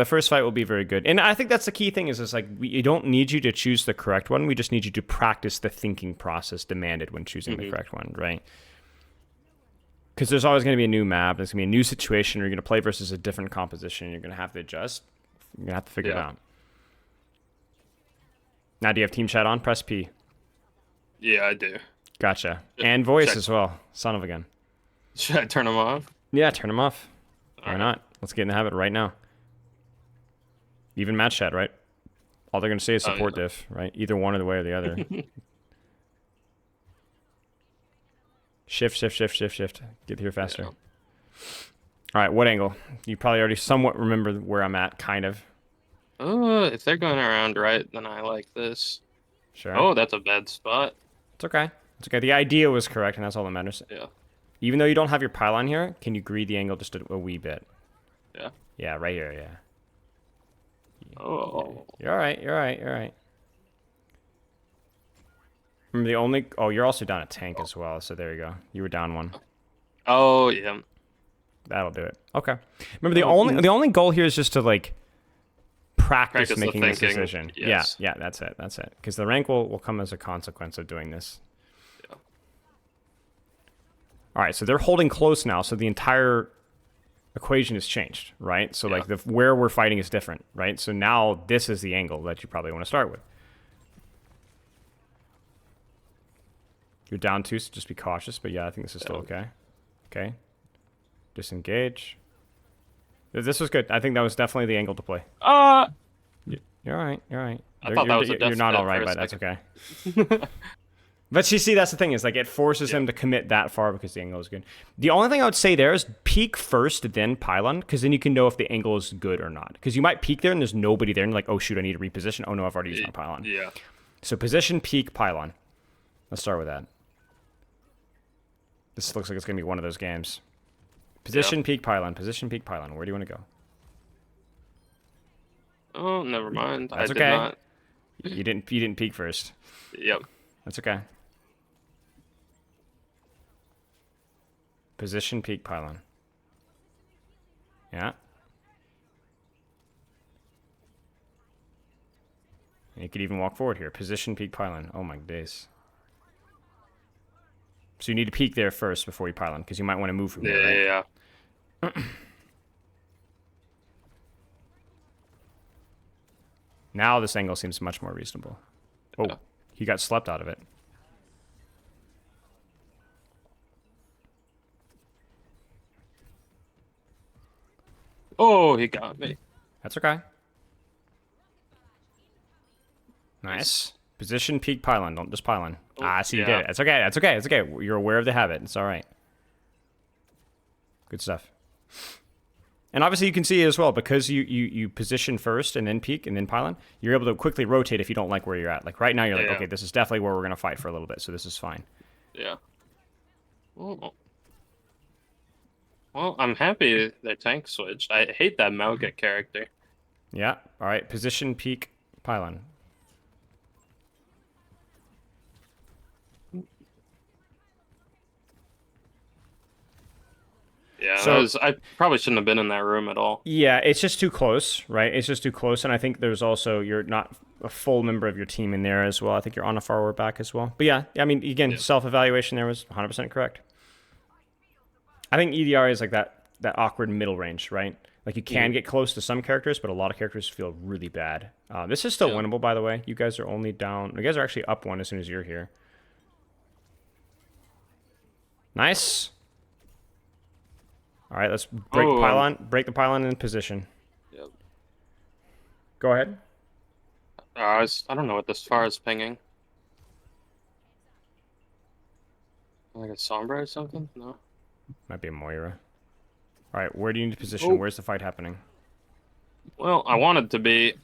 first fight will be very good, and I think that's the key thing. Is like we don't need you to choose the correct one. We just need you to practice the thinking process demanded when choosing the correct one, right? Because there's always going to be a new map. There's going to be a new situation. You're going to play versus a different composition. You're going to have to adjust. You're going to have to figure it out. Now, do you have team chat on? Press P. Yeah, I do. Gotcha. And voice as well. Son of a gun. Should I turn them off? Yeah, turn them off. Why not? Let's get in the habit right now. Even match chat, right? All they're going to say is support diff, right? Either one or the way or the other. Shift. Get here faster. Yeah. All right, what angle? You probably already somewhat remember where I'm at, kind of. If they're going around right, then I like this. Sure. Oh, that's a bad spot. It's okay. It's okay. The idea was correct, and that's all that matters. Yeah. Even though you don't have your pylon here, can you greed the angle just a wee bit? Yeah. Yeah, right here, yeah. Oh. You're all right. Remember the only... Oh, you're also down a tank as well, so there you go. You were down one. Oh, yeah. That'll do it. Okay. Remember, the only goal here is just to, like, practice making this decision. Yes. Yeah, that's it. Because the rank will come as a consequence of doing this. Yeah. All right, so they're holding close now, so the entire equation has changed, right? So, like, where we're fighting is different, right? So now this is the angle that you probably want to start with. You're down 2, so just be cautious. But yeah, I think this is still okay. Okay. Disengage. This was good. I think that was definitely the angle to play. You're all right. I thought that was a death You're not all right, but that's okay. But you see, that's the thing is like it forces him to commit that far because the angle is good. The only thing I would say there is peek first, then pylon, because then you can know if the angle is good or not. Because you might peek there and there's nobody there, and you're like, oh shoot, I need to reposition. Oh no, I've already used my pylon. Yeah. So position, peek, pylon. Let's start with that. This looks like it's gonna be one of those games. Position, peek, pylon. Position, peek, pylon. Where do you want to go? Oh, never mind. I That's did okay. not. You didn't peek first. Yep. That's okay. Position peek pylon. Yeah. You could even walk forward here. Position peek pylon. Oh my days. So you need to peek there first before you pylon, because you might want to move from here, right? Yeah. Now this angle seems much more reasonable. Oh, Yeah. he got slept out of it. Oh, he got me. That's okay. Nice. Position peek pylon. Don't just pylon. Oh, See, you yeah. did it. That's okay. That's okay. It's okay. You're aware of the habit. It's all right. Good stuff. And obviously you can see as well, because you position first and then peek and then pylon, you're able to quickly rotate if you don't like where you're at. Like right now you're like, Yeah. okay, this is definitely where we're going to fight for a little bit, so this is fine. Yeah. Oh. Well, I'm happy their tank switched. I hate that Melga character. Yeah. All right. Position peek pylon. Yeah, So- I probably shouldn't have been in that room at all. Yeah, it's just too close, right? It's just too close, and I think there's also, you're not a full member of your team in there as well. I think you're on a forward back as well. But yeah, I mean, again, Yeah. self-evaluation there was 100% correct. I think EDR is like that awkward middle range, right? Like you can get close to some characters, but a lot of characters feel really bad. This is still Yeah. winnable, by the way. You guys are only down. You guys are actually up one as soon as you're here. Nice. All right, let's break the pylon. Break the pylon in position. Yep. Go ahead. I don't know what this far is pinging. Like a Sombra or something? No. Might be a Moira. All right, where do you need to position? Oh. Where's the fight happening? Well, I wanted to be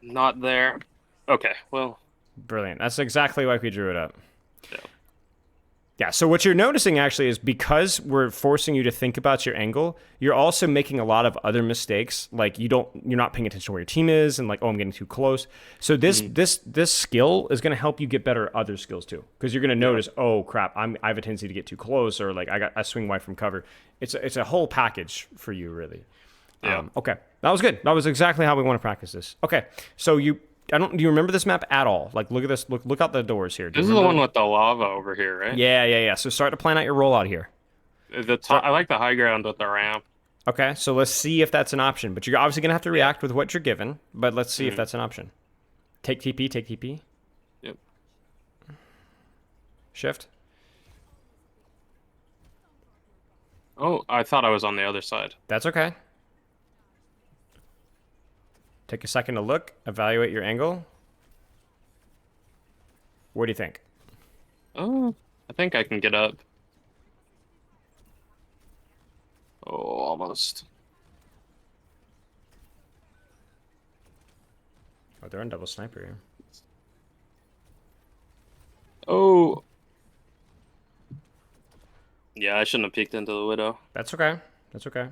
not there. Okay, well, Brilliant. That's exactly why we drew it up. yeah. Yeah, so what you're noticing actually is because we're forcing you to think about your angle, you're also making a lot of other mistakes. Like you're not paying attention to where your team is, and like, oh, I'm getting too close. So this skill is going to help you get better at other skills too, because you're going to notice, oh crap, I have a tendency to get too close, or like I swing wide from cover. It's a whole package for you, really. Yeah. Okay, that was good. That was exactly how we want to practice this. Okay, so do you remember this map at all? Like, look at this. Look out the doors here. Do you This is the remember? one with the lava over here, right? Yeah. So start to plan out your rollout here. I like the high ground with the ramp. Okay, so let's see if that's an option. But you're obviously going to have to react with what you're given. But let's see if that's an option. Take TP, take TP. Yep. Shift. Oh, I thought I was on the other side. That's okay. Take a second to look. Evaluate your angle. What do you think? Oh, I think I can get up. Oh, almost. Oh, they're on double sniper here. Oh. Yeah, I shouldn't have peeked into the Widow. That's okay. That's okay.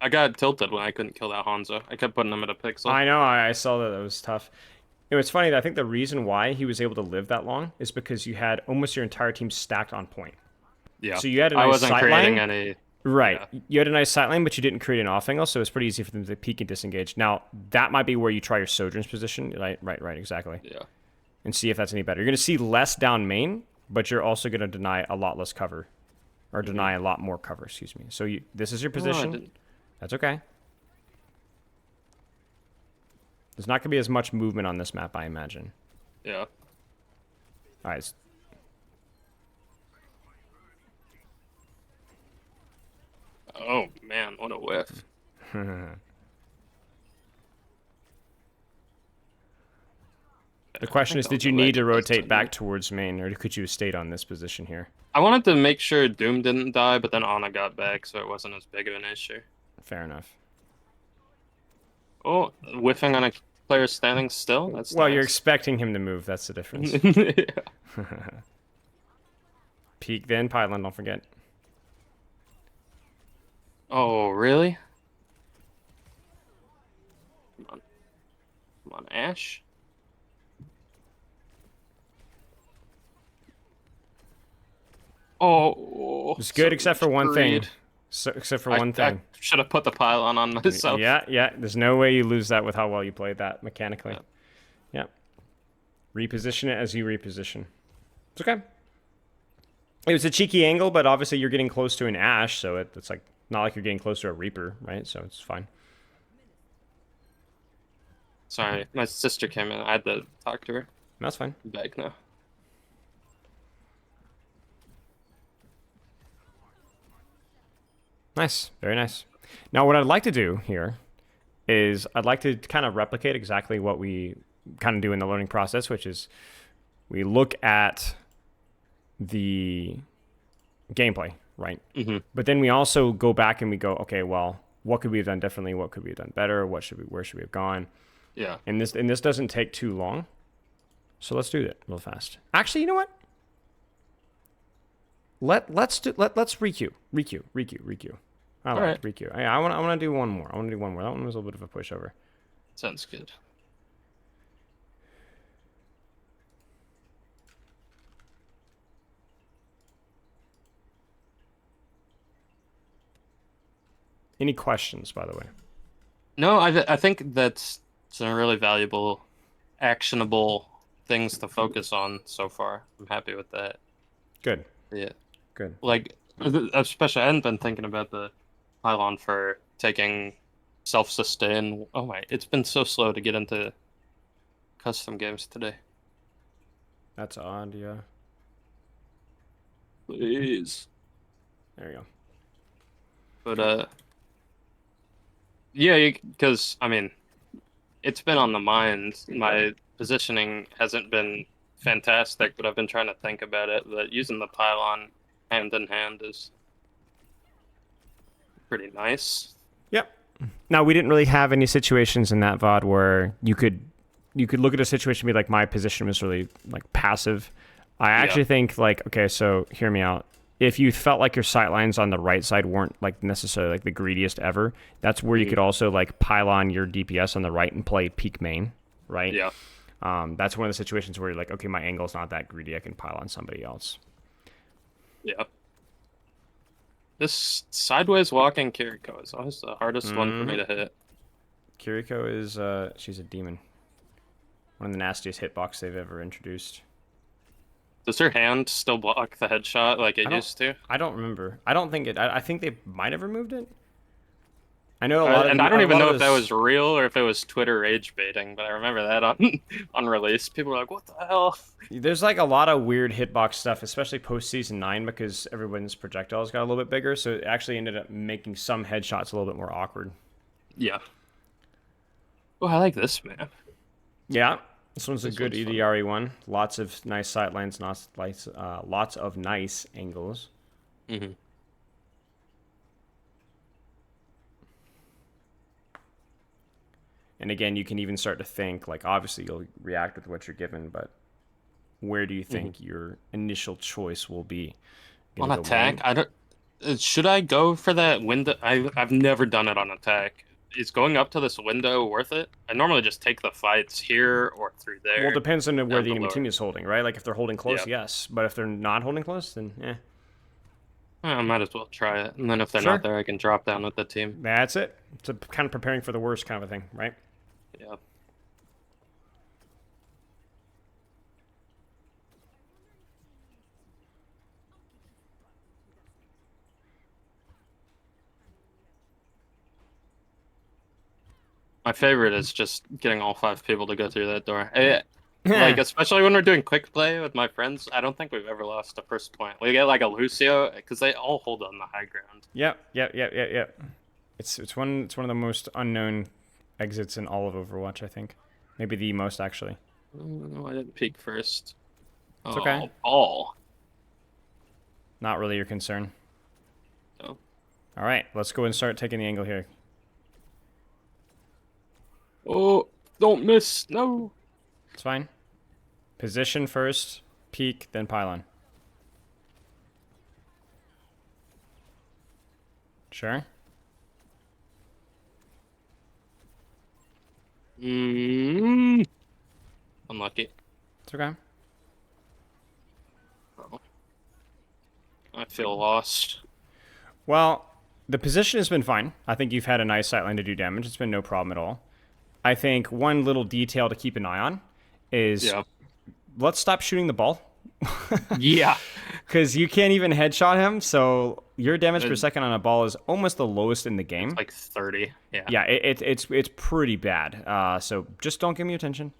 I got tilted when I couldn't kill that Hanzo. I kept putting him at a pixel. I know. I saw that. That was tough. You know, it's funny. I think the reason why he was able to live that long is because you had almost your entire team stacked on point. Yeah. So you had a nice I wasn't sight creating line. any. Right. Yeah. You had a nice sight line, but you didn't create an off angle, so it's pretty easy for them to peek and disengage. Now, that might be where you try your Sojourn's position. Right, exactly. Yeah. And see if that's any better. You're going to see less down main, but you're also going to deny a lot less cover. Or deny a lot more cover, excuse me. So this is your position. didn't. That's okay. There's not going to be as much movement on this map, I imagine. Yeah. All right. Oh man, what a whiff. The question is, I'll did you go need to back rotate this back time. towards main, or could you have stayed on this position here? I wanted to make sure Doom didn't die, but then Ana got back, so it wasn't as big of an issue. Fair enough. Oh, whiffing on a player standing still? That's Well, you're nice. expecting him to move. That's the difference. Yeah. Peek, then pylon, don't forget. Oh, really? Ash. Oh, It's so good except for much one thing. greed. So, except for I, one I thing. should have put the pylon on myself. Yeah, yeah. There's no way you lose that with how well you played that mechanically. Yeah. Yeah. Reposition it as you reposition. It's okay. It was a cheeky angle, but obviously you're getting close to an Ash, so it's like not like you're getting close to a Reaper, right? So it's fine. Sorry, my sister came in. I had to talk to her. That's fine. I'm back now. Nice. Very nice. Now, what I'd like to do here is I'd like to kind of replicate exactly what we kind of do in the learning process, which is we look at the gameplay, right? But then we also go back and we go, okay, well, what could we have done differently? What could we have done better? Where should we have gone? Yeah. And this doesn't take too long. So let's do it real fast. Actually, you know what? Let's requeue. I like right. requeue. I want to do one more. That one was a little bit of a pushover. Sounds good. Any questions, by the way? No, I think that's some really valuable, actionable things to focus on so far. I'm happy with that. Good. Yeah. Good. Like, especially I hadn't been thinking about the pylon for taking self-sustain. Oh my, it's been so slow to get into custom games today. That's odd, yeah. Please. There you go. But yeah, because I mean, it's been on the mind. My positioning hasn't been fantastic, but I've been trying to think about it. But using the pylon hand in hand is pretty nice. Yep. Now, we didn't really have any situations in that VOD where you could look at a situation and be like, my position was really like passive. I actually think like, okay, so hear me out. If you felt like your sight lines on the right side weren't like necessarily like the greediest ever, that's where you could also like pylon your DPS on the right and play peak main, right? Yeah. That's one of the situations where you're like, okay, my angle's not that greedy. I can pylon somebody else. Yeah. This sideways walking Kiriko is always the hardest one for me to hit. Kiriko is, she's a demon. One of the nastiest hitbox they've ever introduced. Does her hand still block the headshot like it used to? I don't remember. I don't think it. I think they might have removed it. I know a lot of. And I don't even know if that was real or if it was Twitter rage baiting, but I remember that on release. People were like, "What the hell?" There's like a lot of weird hitbox stuff, especially post season 9, because everyone's projectiles got a little bit bigger, so it actually ended up making some headshots a little bit more awkward. Yeah. Oh, I like this map. Yeah. This one's a This good one's fun. EDRE one. Lots of nice sightlines, lots of nice angles. Mm-hmm. And again, you can even start to think, like, obviously you'll react with what you're given, but where do you think your initial choice will be? On attack, I don't. Should I go for that window? I've never done it on attack. Is going up to this window worth it? I normally just take the fights here or through there. Well, it depends on where down the enemy below. team is holding, right? Like, if they're holding close, Yeah. yes. But if they're not holding close, then eh. I might as well try it. And then if they're Sure. not there, I can drop down with the team. That's it. It's a kind of preparing for the worst kind of a thing, right? Yeah. My favorite is just getting all 5 people to go through that door. Like, especially when we're doing quick play with my friends, I don't think we've ever lost a first point. We get like a Lucio, because they all hold on the high ground. Yep. It's one of the most unknown exits in all of Overwatch, I think. Maybe the most, actually. Oh, I didn't peek first. It's okay. Ball. Not really your concern. No. All right, let's go and start taking the angle here. Oh, don't miss. No. It's fine. Position first, peek, then pylon. Sure. Mm. unlucky. It's okay. Oh, I feel lost. Well, the position has been fine. I think you've had a nice sightline to do damage. It's been no problem at all. I think one little detail to keep an eye on is Yeah. let's stop shooting the ball. Yeah. Because you can't even headshot him, so your damage per It- second on a ball is almost the lowest in the game. It's like 30. Yeah. Yeah, it's pretty bad. So just don't give me attention.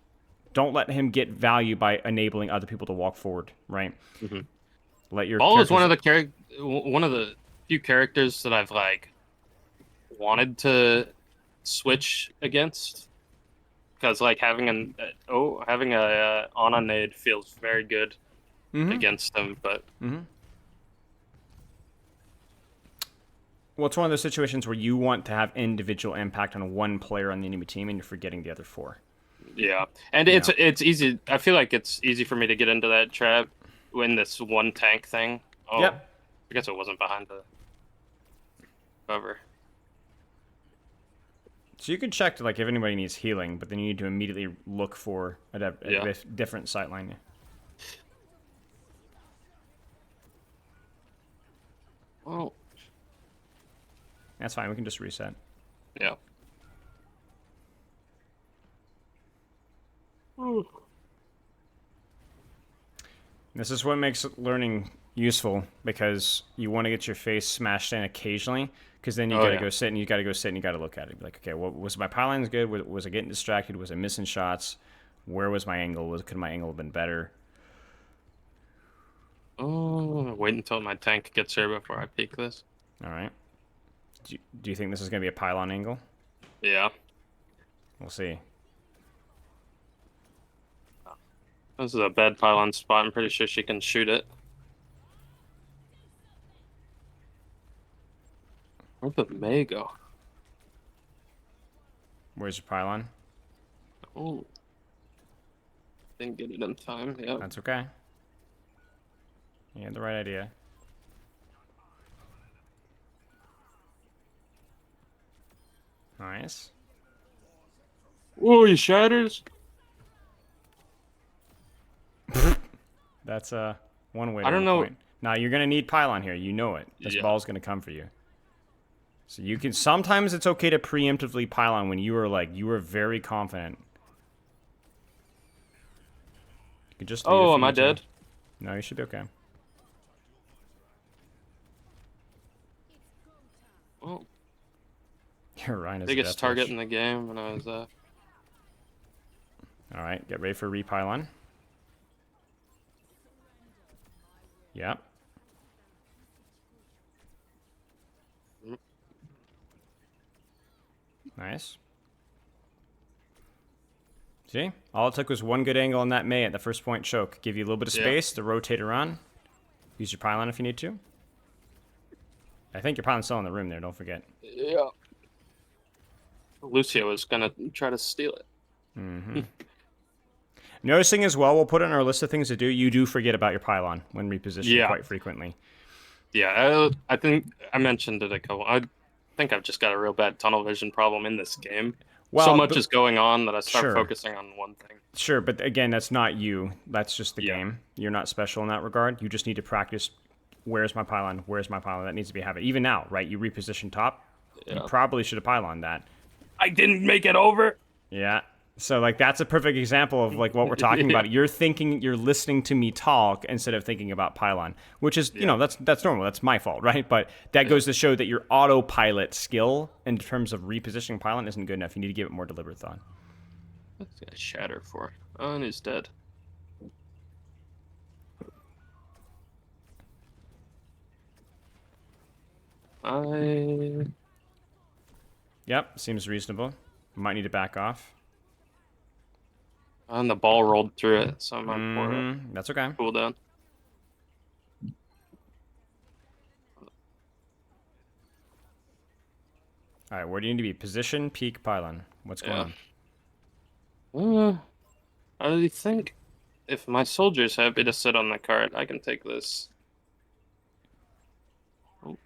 Don't let him get value by enabling other people to walk forward. Right. Mm-hmm. Let your Ball is characters- one of the few characters that I've like wanted to switch against because like having a on a nade feels very good against them, but Well, it's one of those situations where you want to have individual impact on one player on the enemy team, and you're forgetting the other four. yeah, and it's easy. I feel like it's easy for me to get into that trap when this one tank thing. Oh, Yep. I guess it wasn't behind the cover. So you can check to like if anybody needs healing, but then you need to immediately look for a different sightline. Well, That's fine. We can just reset. yeah. Ooh. This is what makes learning useful because you want to get your face smashed in occasionally because then you got to go sit and you got to go sit and you got to look at it. Be like, okay, well, was my pylons good? Was I getting distracted? Was I missing shots? Where was my angle? Could my angle have been better? Oh, wait until my tank gets here before I peek this. All right. Do you think this is going to be a pylon angle? Yeah. We'll see. This is a bad pylon spot. I'm pretty sure she can shoot it. Where'd the May go? Where's your pylon? Oh. Didn't get it in time. Yeah. That's okay. You had the right idea. Nice. Oh, he shatters. That's one way to I don't win a know. point. Now you're gonna need pylon here. You know it. This ball's gonna come for you. So you can sometimes it's okay to preemptively pylon when you are very confident. You could just leave it Oh, for am I me too. dead? No, you should be okay. Oh, You're Ryan is biggest target in the game when I was All right, get ready for repylon. Yep. Nice. See? All it took was one good angle on that May at the first point choke. Give you a little bit of space to rotate around. Use your pylon if you need to. I think your pylon's still in the room there, don't forget. Yeah. Lucio is gonna try to steal it. Noticing as well, we'll put it on our list of things to do. You do forget about your pylon when repositioning quite frequently. Yeah, I think I mentioned it a couple. I think I've just got a real bad tunnel vision problem in this game. Well, so much is going on that I start Sure. focusing on one thing. Sure, but again, that's not you. That's just the game. You're not special in that regard. You just need to practice. Where's my pylon? Where's my pylon? That needs to be a habit. Even now, right? You reposition top. Yeah. You probably should have pyloned that. I didn't make it over. Yeah. So like that's a perfect example of like what we're talking about. You're listening to me talk instead of thinking about pylon, which is you know that's normal. That's my fault, right? But that goes to show that your autopilot skill in terms of repositioning pylon isn't good enough. You need to give it more deliberate thought. What's that shatter for? Oh, and he's dead. Yep, seems reasonable. Might need to back off. And the ball rolled through it, so I'm on That's okay. cool down. All right, where do you need to be? Position, peak, pylon. What's going on? I think if my soldier's happy to sit on the cart, I can take this. Oh.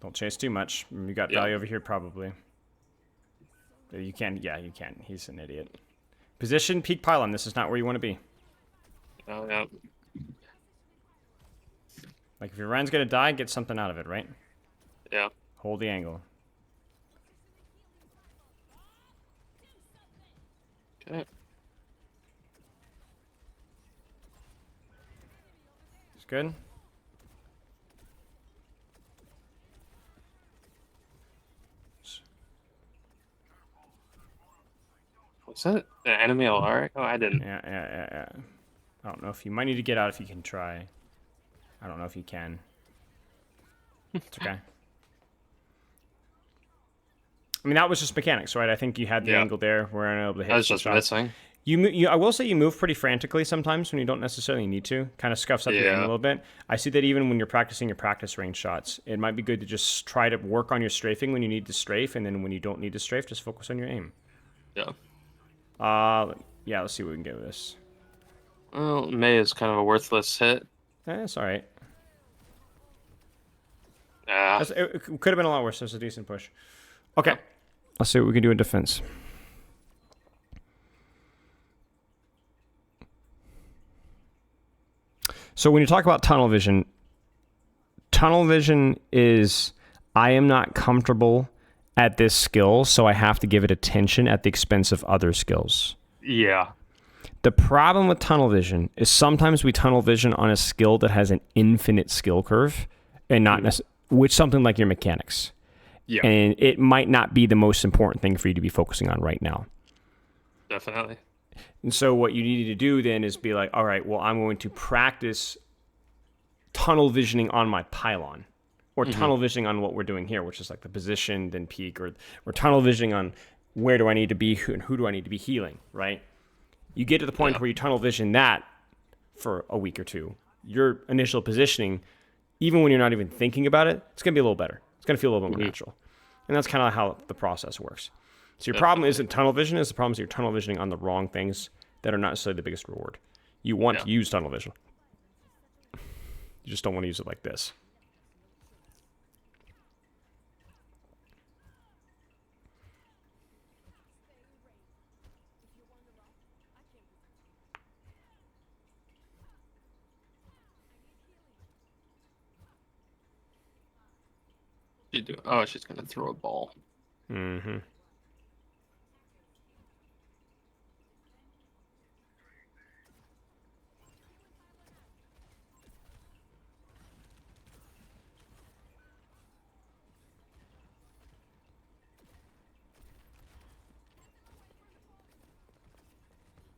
Don't chase too much. You got value over here, probably. You can, yeah, you can. He's an idiot. Position, peak pylon. This is not where you want to be. Oh, yeah. Like, if your Ren's going to die, get something out of it, right? Yeah. Hold the angle. Okay. It's good. Was that an enemy Illari? Oh, I didn't. Yeah. I don't know if you might need to get out if you can try. I don't know if you can. It's okay. I mean, that was just mechanics, right? I think you had the angle there. We're unable to hit. I was just missing. I will say you move pretty frantically sometimes when you don't necessarily need to. Kind of scuffs up your aim a little bit. I see that even when you're practicing your practice range shots, it might be good to just try to work on your strafing when you need to strafe, and then when you don't need to strafe, just focus on your aim. Yeah. Yeah, let's see what we can get with this. Well, May is kind of a worthless hit. It's all right. Yeah. It could have been a lot worse. That's a decent push. Okay. Let's see what we can do in defense. So when you talk about tunnel vision is I am not comfortable at this skill, so I have to give it attention at the expense of other skills. Yeah. The problem with tunnel vision is sometimes we tunnel vision on a skill that has an infinite skill curve and not which something like your mechanics. Yeah. And it might not be the most important thing for you to be focusing on right now. Definitely. And so what you need to do then is be like, all right, well, I'm going to practice tunnel visioning on my pylon, or tunnel visioning on what we're doing here, which is like the position, then peak, or tunnel visioning on where do I need to be and who do I need to be healing, right? You get to the point where you tunnel vision that for a week or two. Your initial positioning, even when you're not even thinking about it, it's going to be a little better. It's going to feel a little bit more natural. And that's kind of how the process works. So your problem isn't tunnel vision, the problem is you're tunnel visioning on the wrong things that are not necessarily the biggest reward. You want to use tunnel vision. You just don't want to use it like this. Oh, she's gonna throw a ball. Mm-hmm.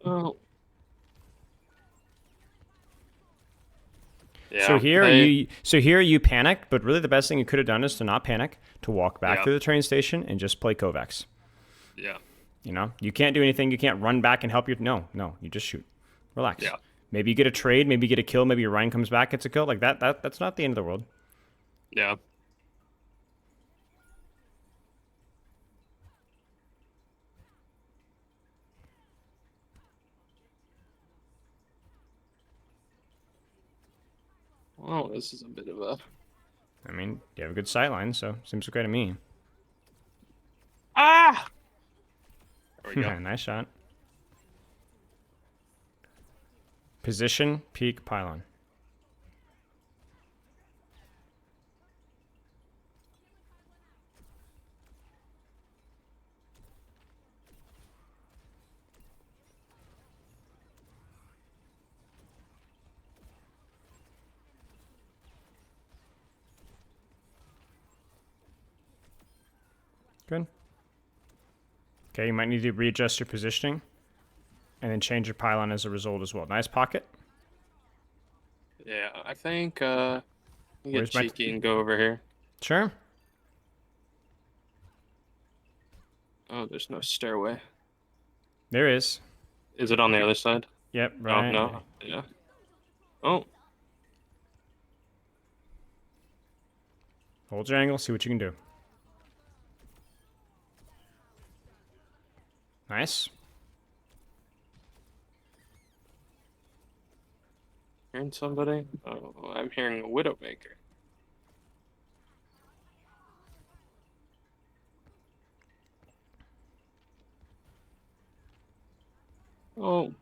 Oh. Yeah, so here you panicked, but really the best thing you could have done is to not panic, to walk back through the train station and just play Kovacs. Yeah. You know, you can't do anything. You can't run back and help your. No, you just shoot. Relax. Yeah. Maybe you get a trade. Maybe you get a kill. Maybe your Ryan comes back, gets a kill. Like that. That's not the end of the world. Yeah. Well, this is a bit of a... I mean, you have a good sight line, so seems okay to me. Ah! There we go. Nice shot. Position, peak, pylon. Good. Okay, you might need to readjust your positioning and then change your pylon as a result as well. Nice pocket. Yeah, I think get Where's my cheeky and go over here. Sure. Oh, there's no stairway. There is. Is it on the other side? Yep, right. Oh, no. Yeah. Oh. Hold your angle, see what you can do. Nice. Hearing somebody? Oh, I'm hearing a Widowmaker. Oh.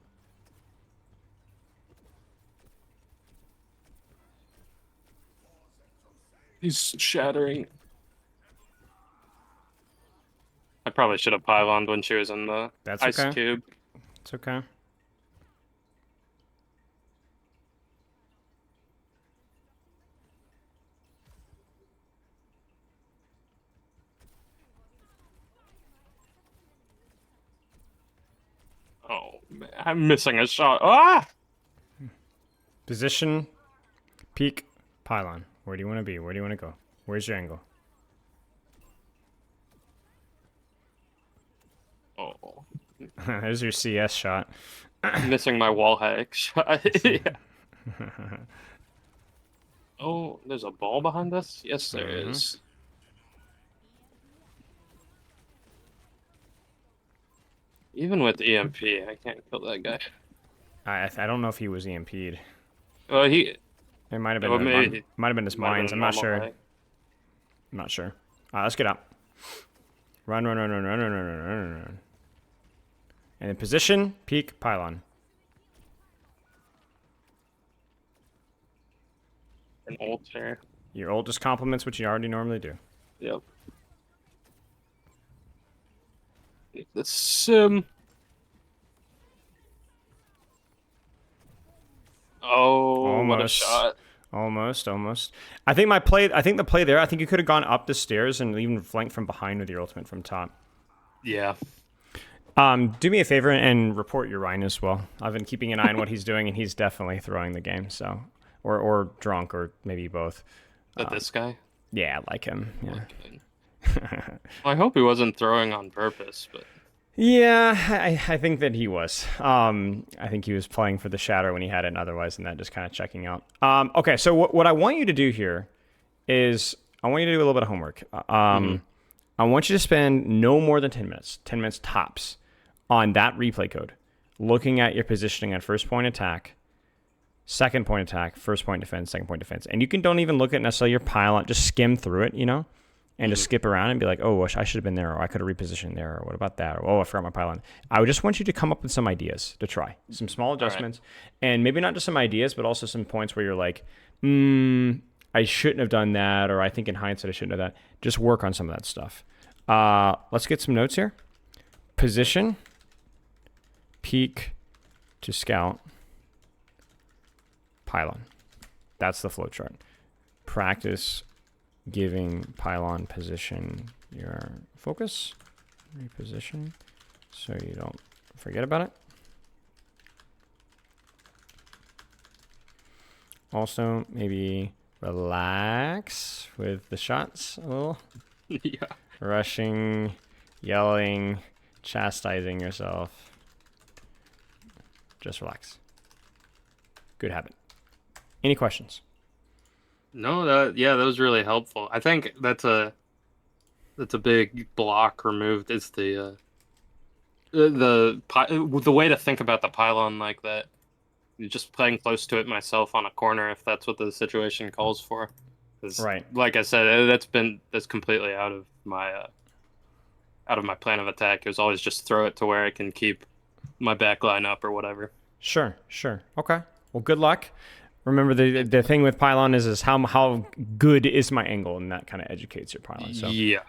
He's shattering. I probably should have pyloned when she was in the That's ice okay. cube. It's okay. Oh, man. I'm missing a shot. Ah! Position, peak, pylon. Where do you want to be? Where do you want to go? Where's your angle? Oh. There's your CS shot. Missing my wall hack shot. Yeah. Oh, there's a ball behind us? Yes, there is. Even with EMP, I can't kill that guy. I don't know if he was EMP'd. Well, he. It might have been Well, maybe might have been his might have mines. been I'm a not normal sure. hack. I'm not sure. Let's get up. Run, run, run, run, run, run, run, run, run, run. And in position, peak, pylon. An ult there. Your ult just complements what you already normally do. Yep. The sim. Oh, what a shot. Almost. I think the play there, I think you could have gone up the stairs and even flanked from behind with your ultimate from top. Yeah. Do me a favor and report your Ryan as well. I've been keeping an eye on what he's doing, and he's definitely throwing the game. So, or drunk, or maybe both. This guy? Yeah, I like him. Yeah. Okay. I hope he wasn't throwing on purpose, but Yeah, I think that he was. I think he was playing for the shatter when he had it, and otherwise than that, just kind of checking out. Okay, so what I want you to do here is I want you to do a little bit of homework. I want you to spend no more than 10 minutes tops, on that replay code, looking at your positioning at first point attack, second point attack, first point defense, second point defense. And you don't even look at necessarily your pylon, just skim through it, and just skip around and be like, oh, I should have been there, or I could have repositioned there, or what about that? Or, oh, I forgot my pylon. I would just want you to come up with some ideas to try, some small adjustments, and maybe not just some ideas, but also some points where you're like, I shouldn't have done that, or I think in hindsight I shouldn't have done that. Just work on some of that stuff. Let's get some notes here. Position, peak to scout, pylon. That's the flow chart. Practice giving pylon position your focus, reposition, so you don't forget about it. Also, maybe relax with the shots a little. yeah. Rushing, yelling, chastising yourself. Just relax. Good habit. Any questions? No, that was really helpful. I think that's a big block removed. Is the way to think about the pylon like that. Just playing close to it myself on a corner if that's what the situation calls for. Right. Like I said, that's completely out of my plan of attack. It was always just throw it to where I can keep my back line up or whatever. Sure. Okay. Well, good luck. Remember, the thing with pylon is how good is my angle, and that kind of educates your pylon. So yeah.